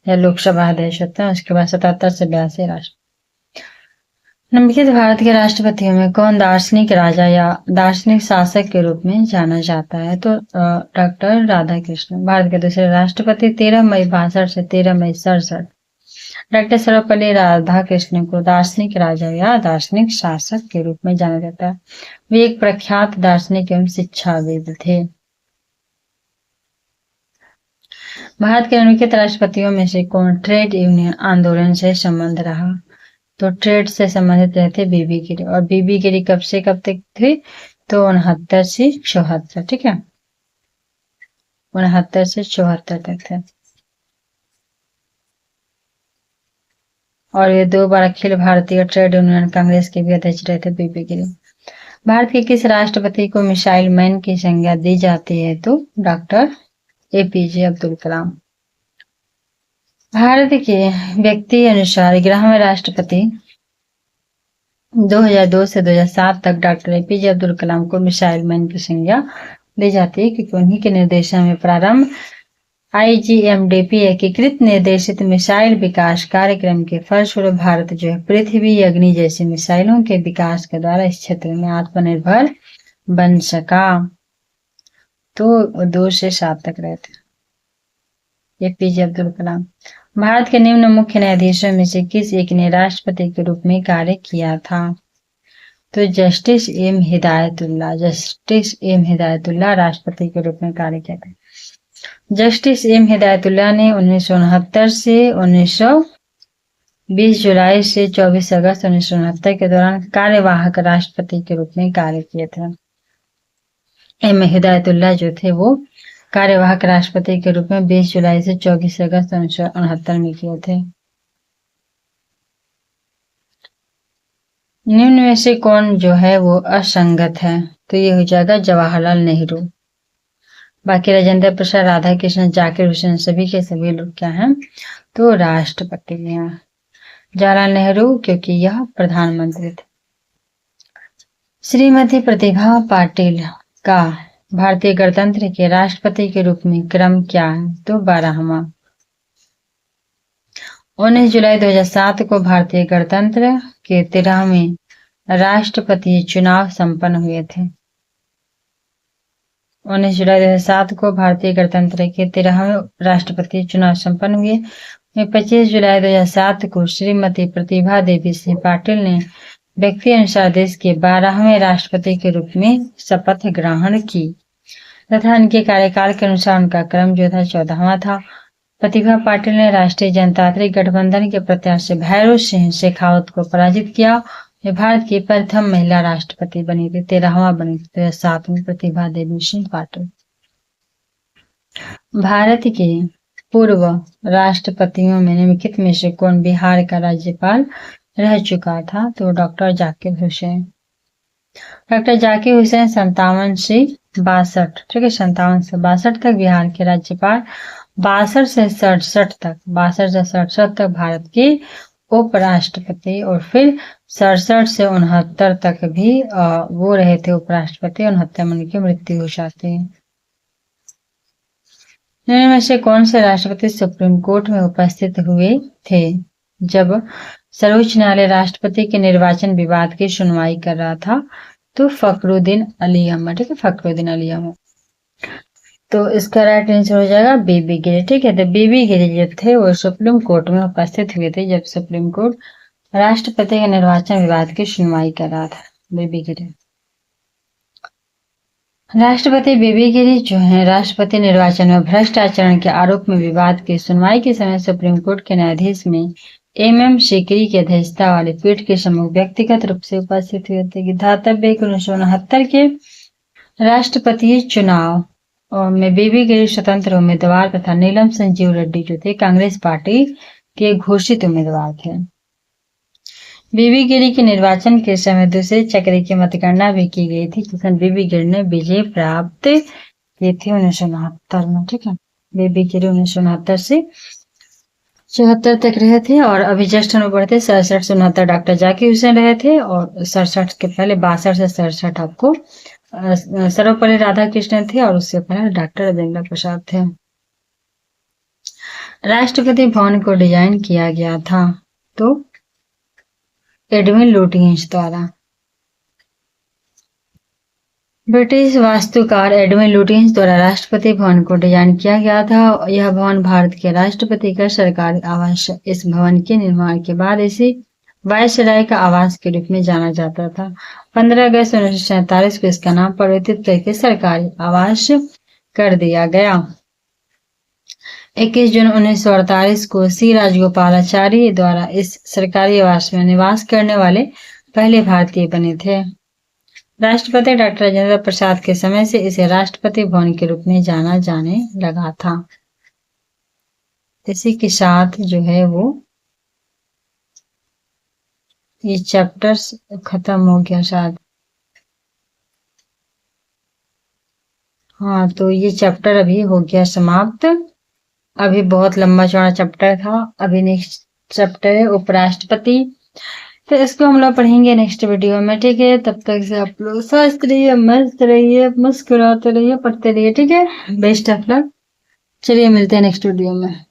या लोकसभा अध्यक्ष होता है, उसके बाद 77 से 82 राष्ट्र। निम्नलिखित भारत के राष्ट्रपतियों में कौन दार्शनिक राजा या दार्शनिक शासक के रूप में जाना जाता है? तो डॉक्टर राधा कृष्ण। भारत के दूसरे राष्ट्रपति 13 मई 62 से 13 मई 67। डॉक्टर सर्वपल्ली राधाकृष्णन को दार्शनिक राजा या दार्शनिक शासक के रूप में जाना जाता है। वे एक प्रख्यात दार्शनिक एवं शिक्षाविद थे। भारत के निम्नलिखित राष्ट्रपतियों में से कौन ट्रेड यूनियन आंदोलन से संबंध रहा? तो ट्रेड से संबंधित रहे थे बीबी गिरी। और बीबी गिरी कब से कब तक थी? तो 69 से 74। ठीक है, 69 से 74 तक थे। और ये 2 बार अखिल भारतीय ट्रेड यूनियन कांग्रेस के भी अध्यक्ष रहे थे बीबी गिरी। भारत के किस राष्ट्रपति को मिसाइल मैन की संज्ञा दी जाती है? तो डॉक्टर एपीजे अब्दुल कलाम। भारत के व्यक्ति अनुसार 11वें राष्ट्रपति 2002 से 2007 तक डॉक्टर एपीजे अब्दुल कलाम को मिसाइल मैन की संज्ञा दी जाती है, क्योंकि उन्हीं के निर्देशन में प्रारंभ IGMDP एकीकृत निर्देशित मिसाइल विकास कार्यक्रम के फलस्वरूप भारत जो है पृथ्वी अग्नि जैसी मिसाइलों के विकास के द्वारा इस क्षेत्र में आत्मनिर्भर बन सका। तो 2 से 7 तक रहे थे एपीजे अब्दुल कलाम। भारत के निम्न मुख्य न्यायाधीशों में से किस एक ने राष्ट्रपति के रूप में कार्य किया था? तो justice M Hidayatullah. Justice M Hidayatullah राष्ट्रपति के रूप में कार्य किया था। जस्टिस एम हिदायतुल्लाह ने 1969 से 20 जुलाई से 24 अगस्त 1969 के दौरान कार्यवाहक राष्ट्रपति के रूप में कार्य किए थे। एम हिदायतुल्लाह जो थे वो कार्यवाहक राष्ट्रपति के रूप में 20 जुलाई से 24 अगस्त 1969 में किए थे। निम्न में से कौन जो है वो असंगत है? तो ये हो जाएगा जवाहरलाल नेहरू। बाकी राजेंद्र प्रसाद, राधा कृष्ण, जाकिर हुसैन सभी के सभी लोग क्या हैं? तो राष्ट्रपति हैं। जवाहरलाल नेहरू क्योंकि यह प्रधानमंत्री थे। श्रीमती प्रतिभा पाटिल का भारतीय गणतंत्र के राष्ट्रपति के रूप में क्रम क्या है? तो 12वां। 19 जुलाई 2007 को भारतीय गणतंत्र के 13वें राष्ट्रपति चुनाव संपन्न हुए थे। 19 जुलाई 2007 को भारतीय गणतंत्र के 13वें राष्ट्रपति चुनाव संपन्न हुए। 25 जुलाई 2007 को श्रीमती प्रतिभा देवी सिंह पाटिल ने व्यक्ति अनुसार देश के 12वें राष्ट्रपति के रूप में शपथ ग्रहण की तथा उनके कार्यकाल के अनुसार उनका क्रम जो था 14वां था। प्रतिभा पाटिल ने राष्ट्रीय जनतांत्रिक गठबंधन के प्रत्याशी भैरों सिंह शेखावत को पराजित किया। वे भारत की प्रथम महिला राष्ट्रपति बनी थी, 13वां बनी थी 2007 में प्रतिभा देवी सिंह पाटिल। भारत के पूर्व राष्ट्रपतियों में निम्नलिखित में से कौन बिहार का राज्यपाल रह चुका था? तो डॉक्टर जाकिर हुसैन। डॉक्टर जाकिर हुसैन 57 से 62, ठीक है, 57 से 62 तक बिहार के राज्यपाल, 62 से 67 तक, 62 से 67 तक भारत के उपराष्ट्रपति और फिर 67 से 69 तक भी वो रहे थे उपराष्ट्रपति। 69 में उनकी मृत्यु हो जाती है। इनमें से कौन से राष्ट्रपति सुप्रीम कोर्ट में उपस्थित हुए थे जब सर्वोच्च न्यायालय राष्ट्रपति के निर्वाचन विवाद की सुनवाई कर रहा था? तो फखरुद्दीन अली अहमद, ठीक है, फखरुद्दीन अली अहमद। तो इसका राइट आंसर हो जाएगा बीबी गिरी, ठीक है। तो बीबी गिरी जो थे वो सुप्रीम कोर्ट में उपस्थित हुए थे जब सुप्रीम कोर्ट राष्ट्रपति के निर्वाचन विवाद की सुनवाई कर रहा था। बीबी गिरी। राष्ट्रपति बीबी गिरी जो है राष्ट्रपति निर्वाचन में भ्रष्ट आचरण के आरोप में विवाद की सुनवाई के समय सुप्रीम कोर्ट के न्यायाधीश में MM सीकरी की अध्यक्षता वाली पीठ के सम्मुख व्यक्तिगत रूप से उपस्थित हुए थे। धातव्य 1969 के राष्ट्रपति चुनाव में बीबी गिरी स्वतंत्र उम्मीदवार तथा नीलम संजीव रेड्डी जो थे कांग्रेस पार्टी के घोषित उम्मीदवार थे। बीबी गिरी के निर्वाचन के समय दूसरे चक्र की मतगणना भी की गई थी जिसमें बीबी गिरी ने विजय प्राप्त की थी 1969 में, ठीक है। बीबी गिरी 1969 से 74 तक रहे थे और अभी जस्ट हम बढ़ते 67 से 69 डॉक्टर जाकिर हुसैन रहे थे और 67 के पहले 62 से 67 आपको सर्वपल्ली राधाकृष्णन थे और उससे पहले डॉक्टर राजेंद्र प्रसाद थे। राष्ट्रपति भवन को डिजाइन किया गया था तो एडविन लुटियंस द्वारा। ब्रिटिश वास्तुकार एडविन लुटियंस द्वारा राष्ट्रपति भवन को डिजाइन किया गया था। यह भवन भारत के राष्ट्रपति का सरकारी आवास है। इस भवन के निर्माण के बाद इसे वायसराय का आवास के रूप में जाना जाता था। 15 अगस्त 1947 को इसका नाम परिवर्तित करके सरकारी आवास कर दिया गया। 21 जून 1948 को सी राजगोपालाचारी द्वारा इस सरकारी आवास में निवास करने वाले पहले भारतीय बने थे। राष्ट्रपति डॉक्टर राजेंद्र प्रसाद के समय से इसे राष्ट्रपति भवन के रूप में जाना जाने लगा था। इसी के साथ जो है वो ये चैप्टर खत्म हो गया शायद। हाँ, तो ये चैप्टर अभी हो गया समाप्त। अभी बहुत लंबा चौड़ा चैप्टर था। अभी नेक्स्ट चैप्टर है उपराष्ट्रपति। तो इसको हम लोग पढ़ेंगे नेक्स्ट वीडियो में, ठीक है। तब तक से आप लोग स्वस्थ रहिए, मस्त रहिए, मुस्कुराते रहिए, पढ़ते रहिए, ठीक है। Best of luck. चलिए मिलते हैं नेक्स्ट वीडियो में।